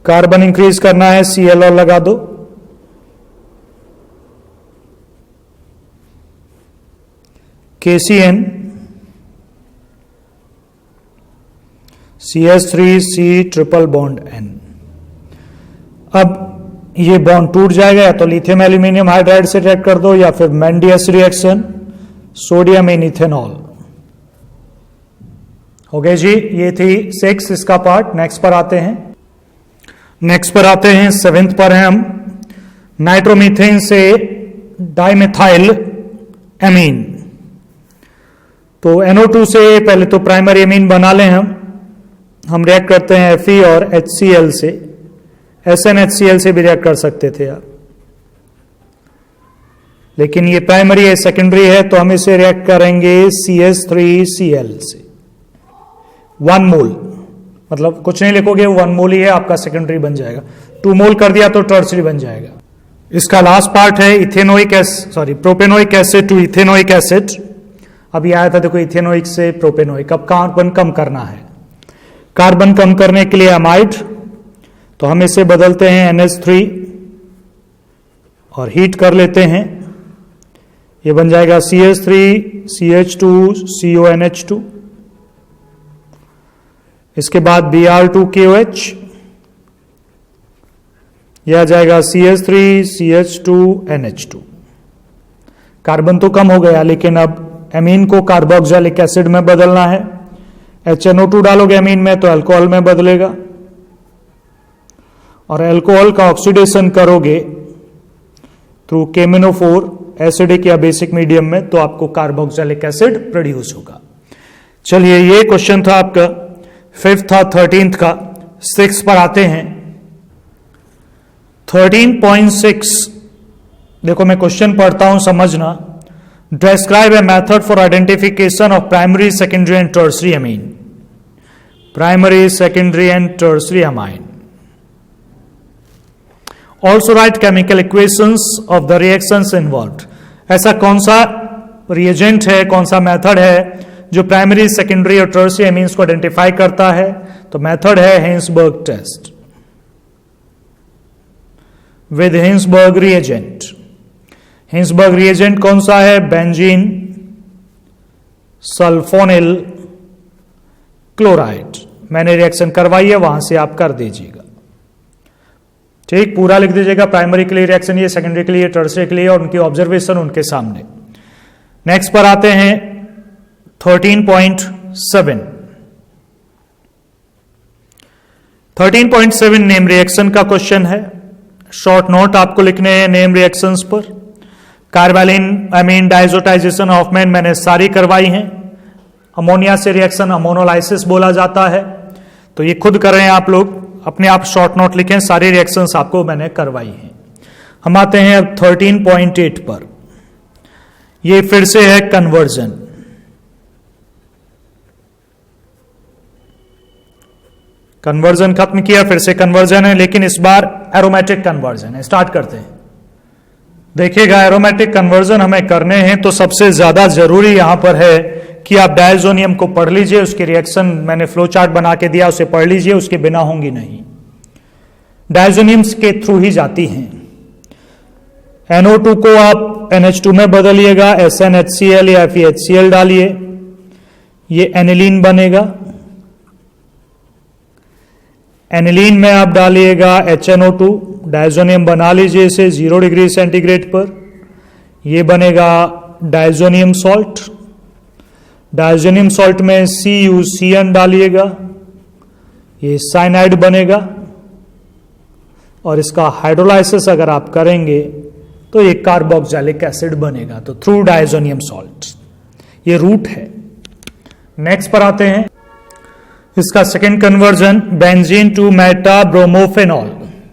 S1: कार्बन इंक्रीज करना है, Cl और लगा दो, KCN, CH3C triple bond N। अब ये बॉन्ड टूट जाएगा, या तो लिथियम एल्यूमिनियम हाइड्राइड से रिएक्ट कर दो, या फिर मेंडियस रिएक्शन, सोडियम इन इथेनॉल। हो गए जी, ये थी 6 इसका पार्ट। नेक्स्ट पर आते हैं 7th पर हैं हम, नाइट्रोमीथेन से डाइमेथाइल एमीन। तो NO2 से पहले तो प्राइमरी एमीन बना लें हम रिएक्ट करते हैं Fe और HCl से, SnHCl से भी रिएक्ट कर सकते थे आप, लेकिन ये प्राइमरी है, सेकेंडरी है, तो हम इसे रिएक्ट करेंगे CH3Cl से। 1 मोल, मतलब कुछ नहीं लिखोगे, 1 मोल ही है, आपका सेकेंडरी बन जाएगा। 2 मोल कर दिया तो टर्शरी बन जाएगा। इसका लास्ट पार्ट है propanoic acid to ethanoic acid. अभी आया था देखो, इथेनोइक से प्रोपेनोइक। अब कार्बन कम करना है, कार्बन कम करने के लिए अमाइड, तो हम इसे बदलते हैं NH3 और हीट कर लेते हैं, ये बन जाएगा CH3CH2CONH2। इसके बाद Br2KOH, यह आ जाएगा CH3CH2NH2। कार्बन तो कम हो गया, लेकिन अब एमीन को कार्बोक्सिलिक एसिड में बदलना है। HNO2 डालोगे एमीन में तो अल्कोहल में बदलेगा, और अल्कोहल का ऑक्सीडेशन करोगे थ्रू KMnO4 एसिडिक या बेसिक मीडियम में, तो आपको कार्बोक्सिलिक एसिड प्रोड्यूस होगा। चलिए, ये क्वेश्चन था आपका 5th था 13th का। 6 पर आते हैं 13.6। देखो मैं क्वेश्चन पढ़ता हूं, समझना। Describe a method for identification of primary, secondary and tertiary amine. Primary, secondary and tertiary amine. Also write chemical equations of the reactions involved. ऐसा कौन सा रिएजेंट है, कौन सा मेथड है जो प्राइमरी, सेकेंडरी और टर्शियरी एमीन्स को आइडेंटिफाई करता है? तो मेथड है Hinsberg test with Hinsberg reagent. Hinsberg reagent कौन सा है? Benzene sulphonyl chloride. मैंने रिएक्शन करवाई है, वहां से आप कर दीजिएगा। ठीक, पूरा लिख दीजिएगा। प्राइमरी के लिए रिएक्शन ये, सेकेंडरी के लिए, टर्शियरी के लिए, और उनकी ऑब्जर्वेशन उनके सामने। नेक्स्ट पर आते हैं 13.7। 13.7 नेम रिएक्शन का क्वेश्चन है। शॉर्ट नोट आपको लिखने हैं नेम रिएक्शंस पर। कार्बेलिन एमीन डाइजोटाइजेशन ऑफमैन मैंने सारी करवाई हैं। अमोनिया से रिएक्शन अमोनोलाइसिस बोला जाता है, तो ये खुद कर रहे हैं आप लोग, अपने आप शॉर्ट नोट लिखें। सारी रिएक्शंस आपको मैंने करवाई हैं। हम आते हैं अब 13.8 पर। ये फिर से है कन्वर्जन। कन्वर्जन खत्म किया, फिर से कन्वर्जन है, लेकिन इस बार एरोमेटिक कन्वर्जन है। स्टार्ट करते हैं। देखिएगा, एरोमेटिक कन्वर्जन हमें करने हैं तो सबसे ज्यादा जरूरी यहां पर है कि आप डायजोनियम को पढ़ लीजिए। उसकी रिएक्शन मैंने फ्लो चार्ट बना के दिया, उसे पढ़ लीजिए, उसके बिना होंगी नहीं। डायजोनियम्स के थ्रू ही जाती हैं। NO2 को आप NH2 में बदलिएगा, SnHCl या FeHCl डालिए, ये एनिलीन बनेगा। एनिलीन में आप डालिएगा HNO2, डायजोनियम बना लीजिए इसे 0 डिग्री सेंटीग्रेड पर, यह बनेगा डायजोनियम सॉल्ट। डायजोनियम सॉल्ट में CuCN डालिएगा, ये साइनाइड बनेगा, और इसका हाइड्रोलाइसिस अगर आप करेंगे तो ये कार्बोक्सिलिक एसिड बनेगा। तो थ्रू डायजोनियम सॉल्ट, ये रूट है। नेक्स्ट पर आते हैं, इसका second conversion benzene to meta bromophenol.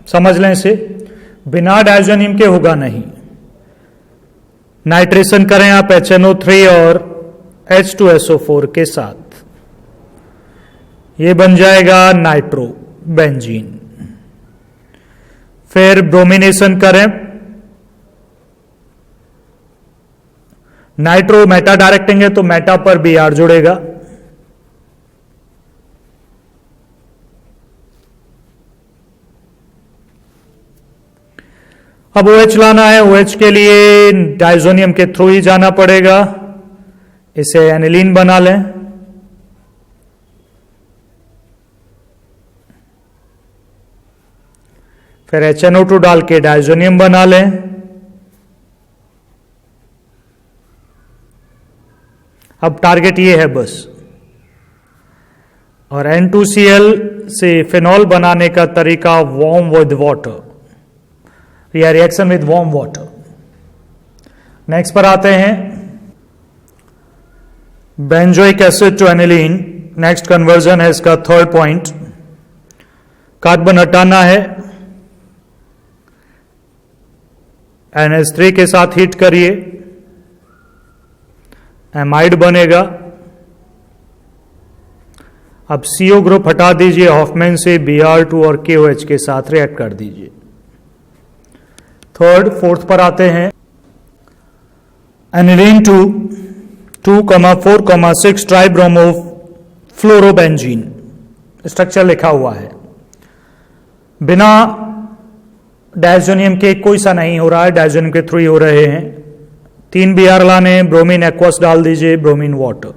S1: समझ लें इसे, बिना डायजोनियम के होगा नहीं। नाइट्रेशन करें आप HNO3 और H2SO4 के साथ, ये बन जाएगा नाइट्रो बेंजीन। फिर ब्रोमिनेशन करें, नाइट्रो मेटा डायरेक्टिंग है तो मेटा पर Br जुड़ेगा। अब OH लाना है, OH के लिए डायजोनियम के थ्रू ही जाना पड़ेगा। इसे एनिलीन बना लें, फिर HNO2 डाल के डायजोनियम बना लें। अब टारगेट ये है बस, और N2Cl से फिनॉल बनाने का तरीका वार्म विद वाटर, या reaction with warm water. Next पर आते हैं, benzoic acid to aniline. Next conversion है इसका थर्ड पॉइंट। कार्बन हटाना है, NH3 के साथ हीट करिए, एमाइड बनेगा। अब CO ग्रुप हटा दीजिए हॉफमैन से, Br2 और KOH के साथ रिएक्ट कर दीजिए। फोर्थ पर आते हैं, एनिलीन 2,4,6 ट्राइब्रोमो फ्लोरोबेंजीन। स्ट्रक्चर लिखा हुआ है, बिना डायजोनियम के कोई सा नहीं हो रहा है, डायजोनियम के थ्रू ही हो रहे हैं। 3 Br लाने, ब्रोमीन एक्वस डाल दीजिए, ब्रोमीन वाटर,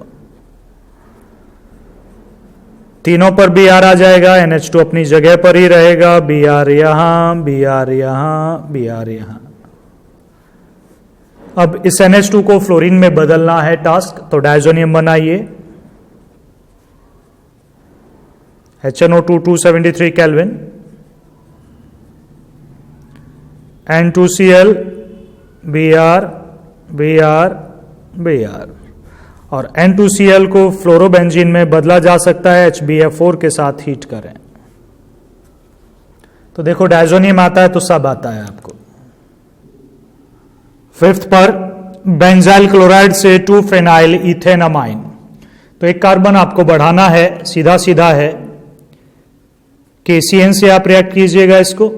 S1: तीनों पर Br आ जाएगा। NH2 अपनी जगह पर ही रहेगा, Br यहां, Br यहां, Br यहां। अब इस NH2 को फ्लोरीन में बदलना है टास्क, तो डायजोनियम बनाइए, HNO2 273 kelvin, N2Cl, Br, Br, Br, और N2Cl को फ्लोरोबेंजीन में बदला जा सकता है, HbF4 के साथ हीट करें। तो देखो डायजोनियम आता है तो सब आता है आपको। फिफ्थ पर, बेंजाइल क्लोराइड से 2-फेनाइल इथेनामाइन। तो एक कार्बन आपको बढ़ाना है, सीधा सीधा है, KCN से आप रिएक्ट कीजिएगा इसको,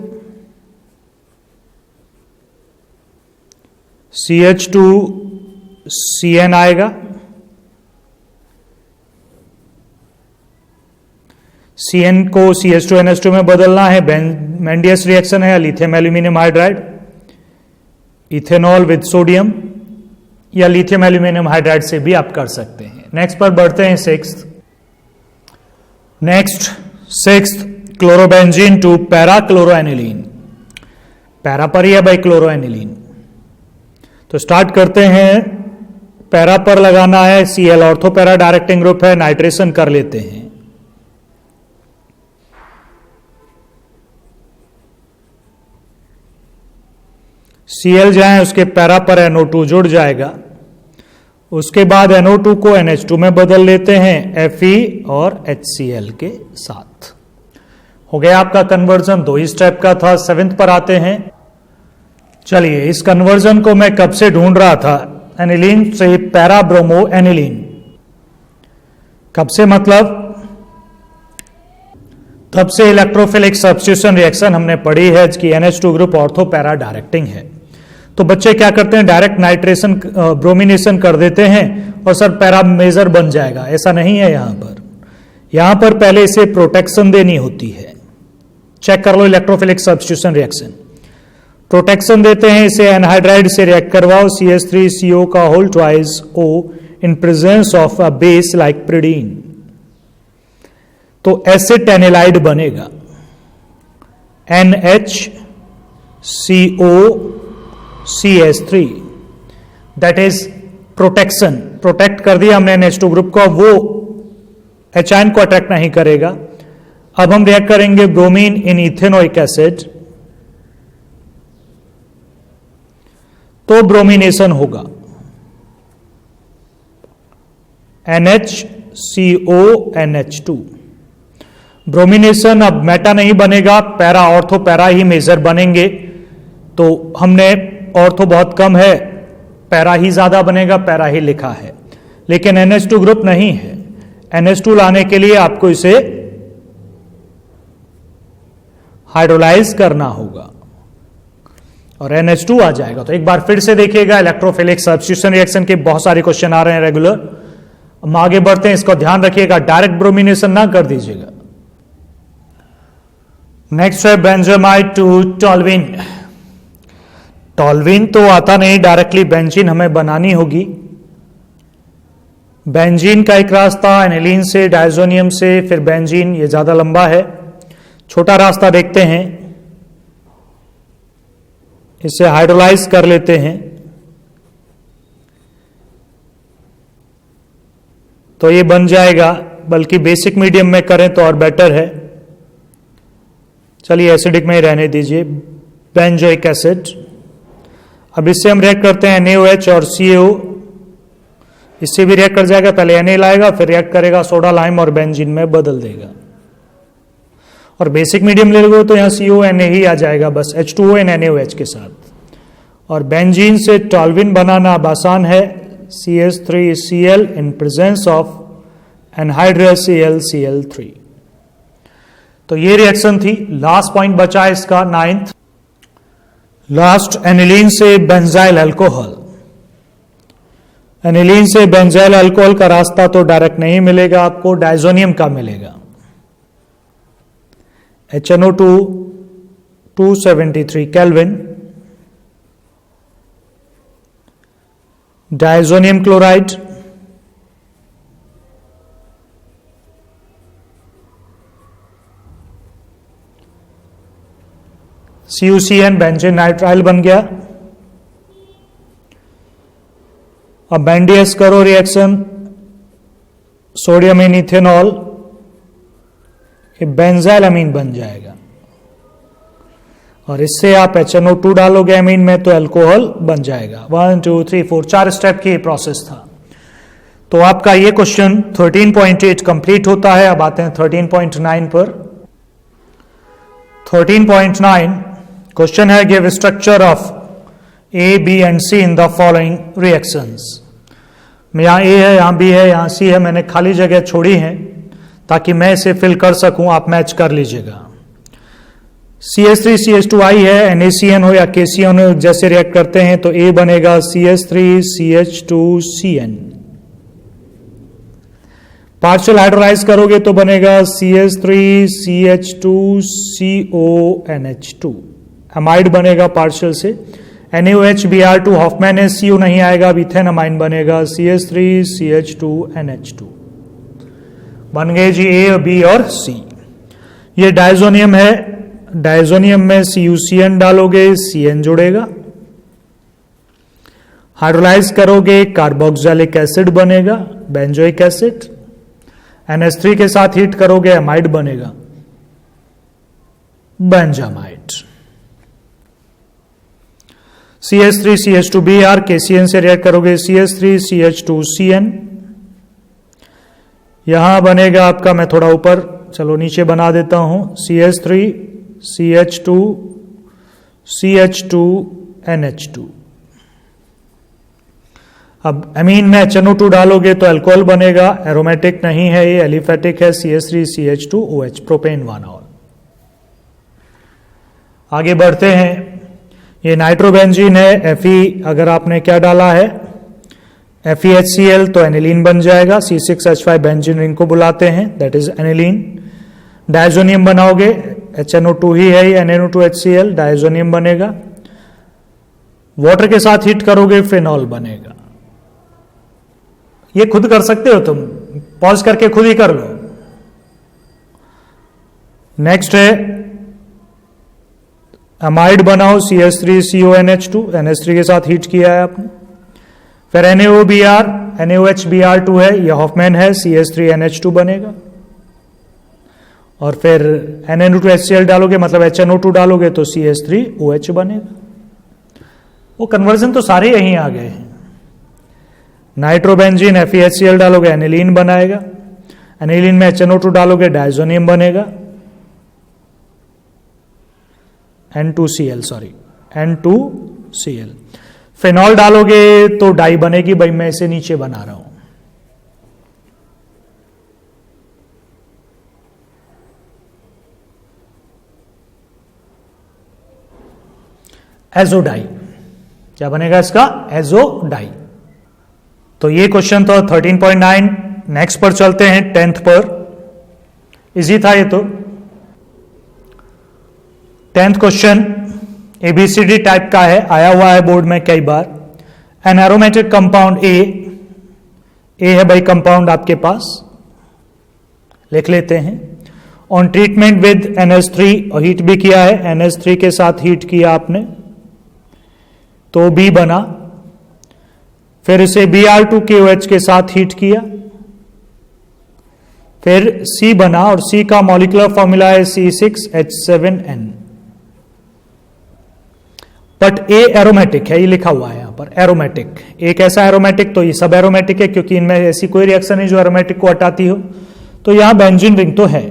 S1: CH2CN आएगा, CN को CH2NH2 में बदलना है, मेंडियस रिएक्शन है, lithium aluminium hydride, ethanol with sodium, या लिथियम एल्यूमिनियम हाइड्राइड से भी आप कर सकते हैं। नेक्स्ट पर बढ़ते हैं, सिक्स्थ क्लोरोबेंजीन टू पैराक्लोरोएनिलीन। पैरा पर ही है भाई क्लोरोएनिलीन, तो स्टार्ट करते हैं। पैरा पर लगाना है, Cl ortho para directing group है, नाइट्रेशन कर लेते हैं। Cl जाए, उसके पैरा पर NO2 जुड़ जाएगा। उसके बाद NO2 को NH2 में बदल लेते हैं, Fe और HCl के साथ। हो गया आपका कन्वर्जन, 2 ही स्टेप का था। 7th पर आते हैं। चलिए, इस कन्वर्जन को मैं कब से ढूंढ रहा था, एनिलीन से पैरा ब्रोमो एनिलीन। कब से मतलब तब से इलेक्ट्रोफिलिक सब्स्टिट्यूशन रिएक्शन हमने पढ़ी है कि NH2 group ortho para directing है। तो बच्चे क्या करते हैं, डायरेक्ट नाइट्रेशन ब्रोमिनेशन कर देते हैं और सर पैरा मेजर बन जाएगा, ऐसा नहीं है। यहां पर पहले इसे प्रोटेक्शन देनी होती है। चेक कर लो इलेक्ट्रोफिलिक सब्स्टिट्यूशन रिएक्शन, प्रोटेक्शन देते हैं, इसे एनहाइड्राइड से रिएक्ट करवाओ, CH3CO का whole twice O in presence of a base like pyridine, तो एसिटेनिलाइड बनेगा, NHCOCH3, दैट इज प्रोटेक्ट कर दिया हमने NH2 ग्रुप को, वो एचाइन को अट्रैक्ट नहीं करेगा। अब हम रिएक्ट करेंगे ब्रोमीन इन इथेनोइक एसिड, तो ब्रोमिनेशन होगा NHCONH2। ब्रोमिनेशन अब मेटा नहीं बनेगा, पैरा ऑर्थो पैरा ही मेजर बनेंगे। तो हमने ऑर्थो बहुत कम है, पैरा ही ज्यादा बनेगा, पैरा ही लिखा है, लेकिन NH2 ग्रुप नहीं है। NH2 लाने के लिए आपको इसे हाइड्रोलाइज करना होगा और NH2 आ जाएगा। तो एक बार फिर से देखिएगा, इलेक्ट्रोफिलिक सब्स्टिट्यूशन रिएक्शन के बहुत सारे क्वेश्चन आ रहे हैं रेगुलर। हम आगे बढ़ते हैं, इसको ध्यान रखिएगा, डायरेक्ट ब्रोमिनेशन ना कर दीजिएगा। नेक्स्ट है बेंजामाइड टू टॉल्विन। टॉल्विन तो आता नहीं डायरेक्टली, बेंजीन हमें बनानी होगी। बेंजीन का एक रास्ता एनिलीन से, डायजोनियम से, फिर बेंजीन, ये ज्यादा लंबा है। छोटा रास्ता देखते हैं, इसे हाइड्रोलाइज कर लेते हैं। तो ये बन जाएगा, बल्कि बेसिक मीडियम में करें तो और बेटर है। चलिए एसिडिक में ही रहने दीजिए, बेंजोइक एसिड। अब इससे हम रिएक्ट करते हैं NaOH और CaO, इससे भी रिएक्ट कर जाएगा। पहले Na लाएगा, फिर रिएक्ट करेगा सोडा लाइम और बेंजीन में बदल देगा। और बेसिक मीडियम ले लोगे तो यहां CONA ही आ जाएगा, बस H2O and NaOH के साथ। और बेंजीन से टॉल्विन बनाना अब आसान है, CH3Cl in presence of anhydrous ClCl3। तो ये रिएक्शन थी। लास्ट पॉइंट बचा है इसका 9th, लास्ट एनिलीन से बेंजाइल अल्कोहल। एनिलीन से बेंजाइल अल्कोहल का रास्ता तो डायरेक्ट नहीं मिलेगा आपको, डायजोनियम का मिलेगा। HNO2 273 kelvin, diazonium chloride, CuCN benzene nitrile बन गया। अब बेंडियस करो रिएक्शन, सोडियम इन इथेनॉल, ये बेंजाइल अमीन बन जाएगा। और इससे आप HNO2 डालोगे अमीन में तो अल्कोहल बन जाएगा। 1 2 3 4 4 स्टेप की प्रोसेस था। तो आपका ये क्वेश्चन 13.8 कंप्लीट होता है। अब आते हैं 13.9 पर। 13.9 क्वेश्चन है, give structure of A, B and C in the following reactions. यहां A है, यहां B है, यहां C है, मैंने खाली जगह छोड़ी है ताकि मैं इसे फिल कर सकूं, आप मैच कर लीजिएगा। CH3CH2I है, NaCN हो या KCN हो, जैसे रिएक्ट करते हैं तो A बनेगा CH3CH2CN। पार्शियल हाइड्रोलाइज करोगे तो बनेगा CH3CH2CONH2। अमाइड बनेगा पार्शियल से, NaOH-Br2 हॉफमैन है, CO नहीं आएगा, अब इथेन अमाइन बनेगा CH3CH2NH2। बन गए जी A, B और C। ये डायजोनियम है, डायजोनियम में CuCN डालोगे, CN जुड़ेगा। हाइड्रोलाइज करोगे, कार्बोक्सिलिक एसिड बनेगा, बेंजोइक एसिड। NH3 के साथ हीट करोगे, अमाइड बनेगा, बेंजामाइड। CH3CH2Br, KCN से रिएक्ट करोगे, CH3CH2CN। यहां बनेगा आपका, मैं थोड़ा ऊपर, चलो नीचे बना देता हूं, CH3CH2CH2NH2। अब अमीन में HNO2 डालोगे तो अल्कोहल बनेगा, एरोमेटिक नहीं है ये, एलिफेटिक है, CH3CH2OH, प्रोपेन 1-ऑल। आगे बढ़ते हैं, ये नाइट्रोबेंजीन है, Fe अगर आपने क्या डाला है FeHCl तो एनिलीन बन जाएगा, C6H5 बेंजीन रिंग को बुलाते हैं, दैट इज एनिलीन। डायजोनियम बनाओगे, HNO2 ही है, NaO2HCl, डायजोनियम बनेगा। वाटर के साथ हीट करोगे, फिनॉल बनेगा। ये खुद कर सकते हो तुम, पॉज करके खुद ही कर लो। नेक्स्ट है अमाइड बनाओ, CH3CONH2, NH3 के साथ हीट किया है आपने, फिर NaOBr, NaOHBr2 है, यह हॉफमैन है, CH3NH2 बनेगा। और फिर NN2HCl डालोगे मतलब HNO2 डालोगे तो CH3OH बनेगा। वो कन्वर्जन तो सारे यहीं आ गए हैं। नाइट्रोबेंजीन FeHCl डालोगे एनिलीन बनाएगा, एनिलीन में HNO2 डालोगे डायजोनियम बनेगा, N2Cl। फिनॉल डालोगे तो डाई बनेगी, भाई मैं इसे नीचे बना रहा हूं। एजोडाई, क्या बनेगा इसका? एजोडाई। तो ये क्वेश्चन तो 13.9। नेक्स्ट पर चलते हैं 10th पर। इजी था ये तो। 10th क्वेश्चन ABCD टाइप का है, आया हुआ है बोर्ड में कई बार। एन एरोमेटिक कंपाउंड ए है भाई कंपाउंड आपके पास, लिख लेते हैं। ऑन ट्रीटमेंट विद NH3, और हीट भी किया है, NH3 के साथ हीट किया आपने तो B बना। फिर इसे Br2KOH के साथ हीट किया, फिर C बना, और C का मॉलिक्यूलर फॉर्मूला है C6H7N। बट A एरोमेटिक है, ये लिखा हुआ है यहां पर एरोमेटिक। एक ऐसा एरोमेटिक, तो ये सब एरोमेटिक है क्योंकि इनमें ऐसी कोई रिएक्शन नहीं जो एरोमेटिक को हटाती हो। तो यहां बेंजीन रिंग तो है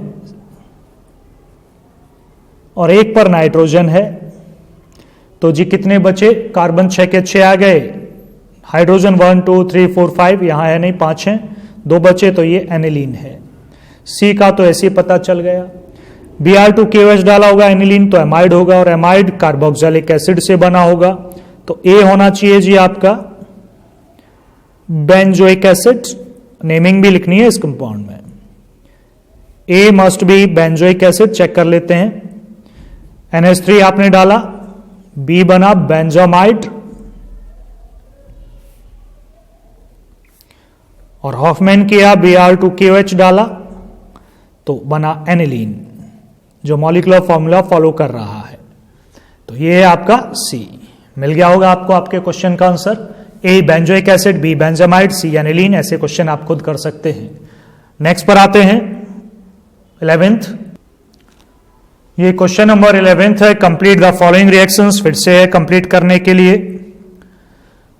S1: और एक पर नाइट्रोजन है, तो जी कितने बचे? कार्बन 6 के 6 आ गए, हाइड्रोजन 1 2 3 4 5 यहां है नहीं, 5 हैं, 2 बचे, तो ये एनिलीन है। सी का तो ऐसे ही पता चल गया। Br2KOH डाला होगा, एनिलीन तो एमाइड होगा, और एमाइड कार्बोक्सिलिक एसिड से बना होगा, तो ए होना चाहिए जी आपका बेंजोइक एसिड। नेमिंग भी लिखनी है इस कंपाउंड में, A must be benzoic acid. Check कर लेते हैं। NH3 आपने डाला, बी बना बेंजामाइड, और हॉफमैन किया, Br2KOH डाला तो बना एनिलीन, जो मॉलिक्यूलर फॉर्मूला फॉलो कर रहा है। तो ये है आपका सी। मिल गया होगा आपको आपके क्वेश्चन का आंसर। ए बेंजोइक एसिड, बी बेंजामाइड, सी एनिलीन। ऐसे क्वेश्चन आप खुद कर सकते हैं। नेक्स्ट पर आते हैं 11th। ये क्वेश्चन नंबर 11th है, कंप्लीट द फॉलोइंग रिएक्शंस। फिर से है कंप्लीट करने के लिए।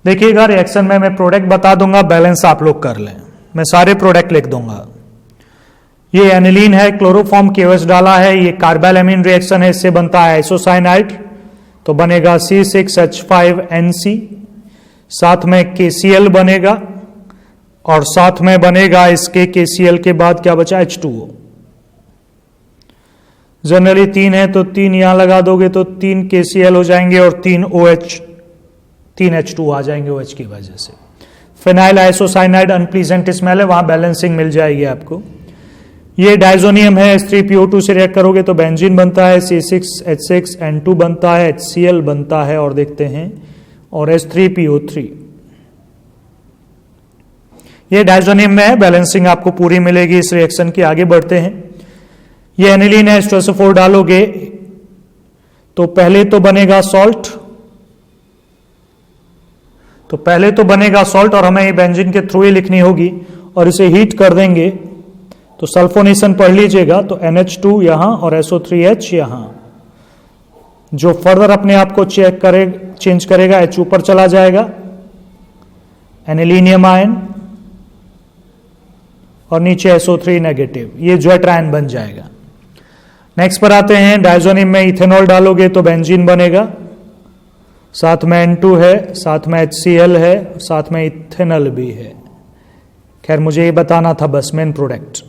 S1: देखिएगा रिएक्शन में मैं प्रोडक्ट बता दूंगा, बैलेंस आप लोग कर लें। मैं सारे प्रोडक्ट लिख दूंगा। ये एनिलीन है, क्लोरोफॉर्म KOH डाला है, ये कार्बाइलएमीन रिएक्शन है, इससे बनता है आइसोसाइनाइड, तो बनेगा C6H5NC, साथ में KCl बनेगा, और साथ में बनेगा इसके KCl के बाद क्या बचा? H2O। जनरली 3 है तो 3 यहां लगा दोगे तो 3 KCl हो जाएंगे और 3 H2 आ जाएंगे OH की वजह से। फिनाइल आइसोसाइनाइड अनप्लीजेंट स्मेल है, वहां बैलेंसिंग मिल जाएगी आपको। ये डायजोनियम है, H3PO2 से रिएक्ट करोगे तो बेंजीन बनता है, C6H6N2 बनता है, HCl बनता है, और देखते हैं, और H3PO3। ये डायजोनियम में है, बैलेंसिंग आपको पूरी मिलेगी इस रिएक्शन की। आगे बढ़ते हैं। ये एनिलीन है, H2SO4 डालोगे तो पहले तो बनेगा सॉल्ट, और हमें ये बेंजीन के थ्रू ही लिखनी होगी, और इसे हीट कर देंगे तो सल्फोनेशन पढ़ लीजिएगा, तो NH2 यहां और SO3H यहां। जो फर्दर अपने आप को चेंज करेगा, H ऊपर चला जाएगा, एनिलीनियम आयन, और नीचे SO3 नेगेटिव, ये ज्वेट आयन बन जाएगा। नेक्स्ट पर आते हैं। डायजोनियम में इथेनॉल डालोगे तो बेंजीन बनेगा, साथ में N2 है, साथ में HCl है, साथ में इथेनॉल भी है। खैर मुझे ये बताना था बस, मेन प्रोडक्ट।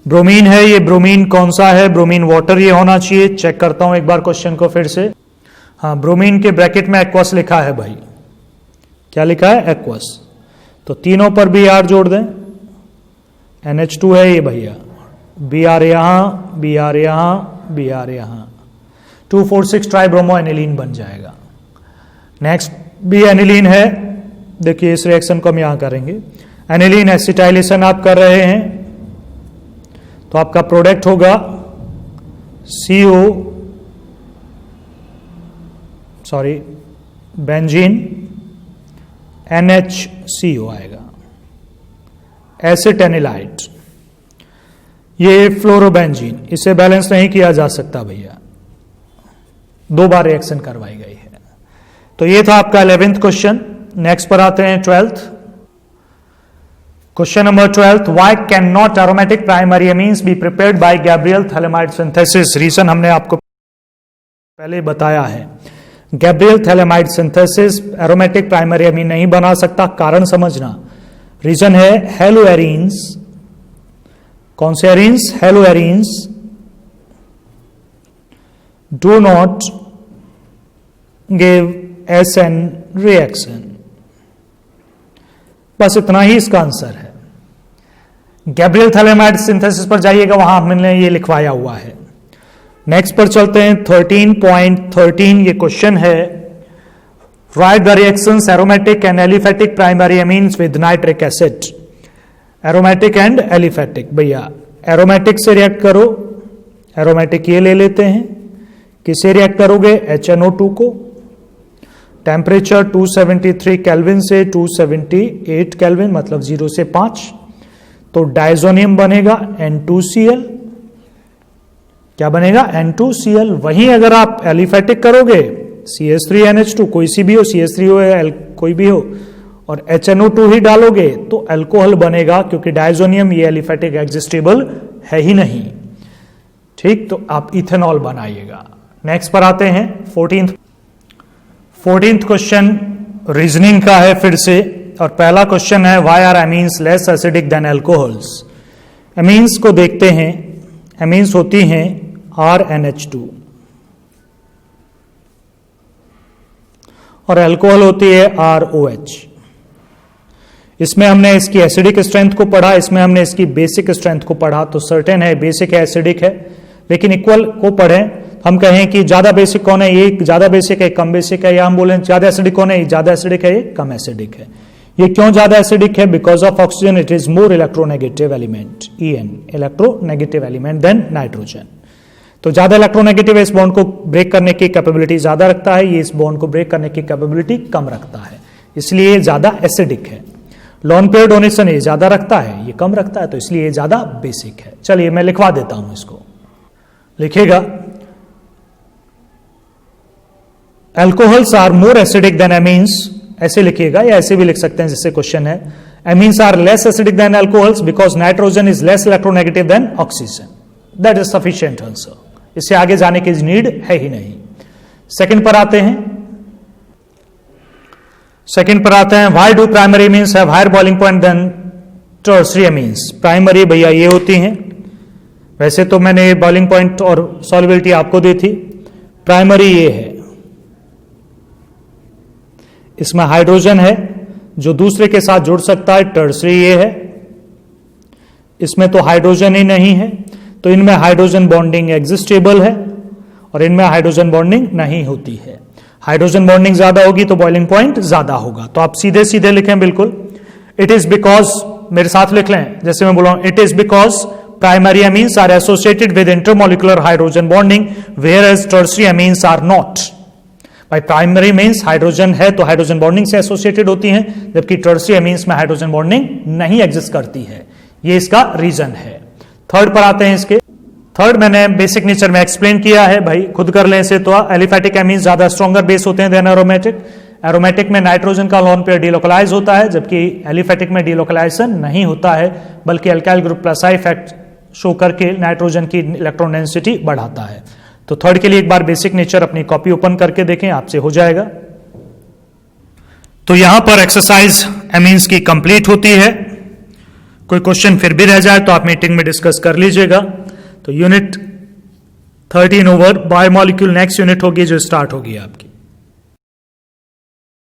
S1: ब्रोमीन है, ये ब्रोमीन कौन सा है? ब्रोमीन वाटर ये होना चाहिए। चेक करता हूं एक बार क्वेश्चन को फिर से। हाँ, ब्रोमीन के ब्रैकेट में एक्वस लिखा है भाई। क्या लिखा है? एक्वस। तो तीनों पर Br जोड़ दें। NH2 है ये भैया, Br यहां, Br यहां, Br यहां, 2,4,6 ट्राइब्रोमो एनिलीन बन जाएगा। नेक्स्ट भी एनिलीन है, देखिए इस रिएक्शन को हम यहां करेंगे। एनिलीन एसिटाइलेशन आप कर रहे हैं तो आपका प्रोडक्ट होगा बेंजीन NHCO आएगा, एसिटेनिलाइट। ये फ्लोरोबेंजीन, इसे बैलेंस नहीं किया जा सकता भैया, 2 बार रिएक्शन करवाई गई है। तो ये था आपका 11th क्वेश्चन। नेक्स्ट पर आते हैं 12th question number 12। Why can not aromatic primary amines be prepared by Gabriel phthalimide synthesis. Reason हमने आपको पहले बताया है, Gabriel phthalimide synthesis aromatic primary amine नहीं बना सकता। कारण समझना, रीजन है हेलोएरीन्स। कौन से arenes? Haloarenes do not give SN reaction. बस इतना ही इसका आंसर है। गैब्रियल थैलेमाइड सिंथेसिस पर जाइएगा, वहां हमने ये लिखवाया हुआ है। नेक्स्ट पर चलते हैं 13.13। ये क्वेश्चन है, right the reactions aromatic and aliphatic primary amines with nitric acid. Aromatic and aliphatic, भैया एरोमेटिक से रिएक्ट करो। एरोमेटिक ये ले लेते हैं, किसे रिएक्ट करोगे? HNO2 को। टेम्परेचर 273 केल्विन से 278 केल्विन, मतलब 0 से 5। तो डाइजोनियम बनेगा N2Cl। क्या बनेगा? N2Cl। वहीं अगर आप एलिफेटिक करोगे CH3NH2, कोई सी भी हो, CH3 हो या कोई भी हो, और HNO2 ही डालोगे तो अल्कोहल बनेगा, क्योंकि डाइजोनियम ये एलिफेटिक एग्जिस्टेबल है ही नहीं। ठीक, तो आप इथेनॉल बनाइएगा। नेक्स्ट पर आते हैं 14th क्वेश्चन रीजनिंग का है फिर से, और पहला क्वेश्चन है, why are amines less acidic than alcohols. Amines को देखते हैं। एमीन्स होती हैं RNH2 और अल्कोहल होती है ROH। इसमें हमने इसकी एसिडिक स्ट्रेंथ को पढ़ा, इसमें हमने इसकी बेसिक स्ट्रेंथ को पढ़ा। तो सर्टेन है बेसिक है एसिडिक है, लेकिन इक्वल को पढ़ें। हम कहें कि ज्यादा बेसिक कौन है? ये ज्यादा बेसिक है, कम बेसिक है, या हम बोलें ज्यादा एसिडिक कौन है? ये ज्यादा एसिडिक है, ये कम एसिडिक है। ये क्यों ज्यादा एसिडिक है? Because of oxygen it is more electronegative element, EN, electronegative element than nitrogen. तो ज्यादा इलेक्ट्रोनेगेटिव इस बॉन्ड को ब्रेक करने की कैपेबिलिटी ज्यादा रखता है, ये इस बॉन्ड को ब्रेक करने की कैपेबिलिटी कम रखता है, इसलिए ज्यादा एसिडिक है। लॉन्ग पेयर डोनेशन ये ज्यादा रखता है, ये कम रखता है, तो इसलिए ये ज्यादा बेसिक है। चलिए मैं लिखवा देता हूं इसको। लिखेगा, alcohols are more acidic than amines, ऐसे लिखिएगा या ऐसे भी लिख सकते हैं जैसे क्वेश्चन है। Amines are less acidic than alcohols because nitrogen is less electronegative than oxygen. That is sufficient answer, इससे आगे जाने की नीड है ही नहीं। सेकंड पर आते हैं। Why do primary amines have higher boiling point than tertiary amines. Primary भैया ये होती हैं, वैसे तो मैंने बॉइलिंग पॉइंट और सॉल्युबिलिटी आपको दी थी। प्राइमरी ये है, इसमें हाइड्रोजन है जो दूसरे के साथ जुड़ सकता है। टर्शियरी ये है, इसमें तो हाइड्रोजन ही नहीं है, तो इनमें हाइड्रोजन बॉन्डिंग एग्जिस्टेबल है और इनमें हाइड्रोजन बॉन्डिंग नहीं होती है। हाइड्रोजन बॉन्डिंग ज्यादा होगी तो बॉइलिंग पॉइंट ज्यादा होगा। तो आप सीधे सीधे लिखें बिल्कुल, इट इज बिकॉज, मेरे साथ लिख लें जैसे मैं बोला हूं, it is because primary amines are associated with intermolecular hydrogen bonding whereas tertiary amines are not. भाई प्राइमरी मीन्स हाइड्रोजन है तो हाइड्रोजन बॉन्डिंग से एसोसिएटेड होती हैं, जबकि टर्शियरी एमीन्स में हाइड्रोजन बॉन्डिंग नहीं एग्जिस्ट करती है। ये इसका रीजन है। थर्ड पर आते हैं इसके। थर्ड मैंने बेसिक नेचर में एक्सप्लेन किया है, भाई खुद कर लें इसे। तो एलिफेटिक एमीन्स ज्यादा स्ट्रॉन्गर बेस होते हैं देन एरोमेटिक। एरोमेटिक में नाइट्रोजन का लोन पेयर डीलोकलाइज होता है, जबकि एलिफेटिक में डीलोकलाइजेशन नहीं होता है, बल्कि alkyl group plus I effect show करके नाइट्रोजन की इलेक्ट्रॉन डेंसिटी बढ़ाता है। तो थर्ड के लिए एक बार बेसिक नेचर अपनी कॉपी ओपन करके देखें, आपसे हो जाएगा। तो यहां पर एक्सरसाइज एमीन्स की कंप्लीट होती है। कोई क्वेश्चन फिर भी रह जाए तो आप मीटिंग में डिस्कस कर लीजिएगा। तो unit 13 over. Biomolecule next unit होगी जो स्टार्ट होगी आपकी।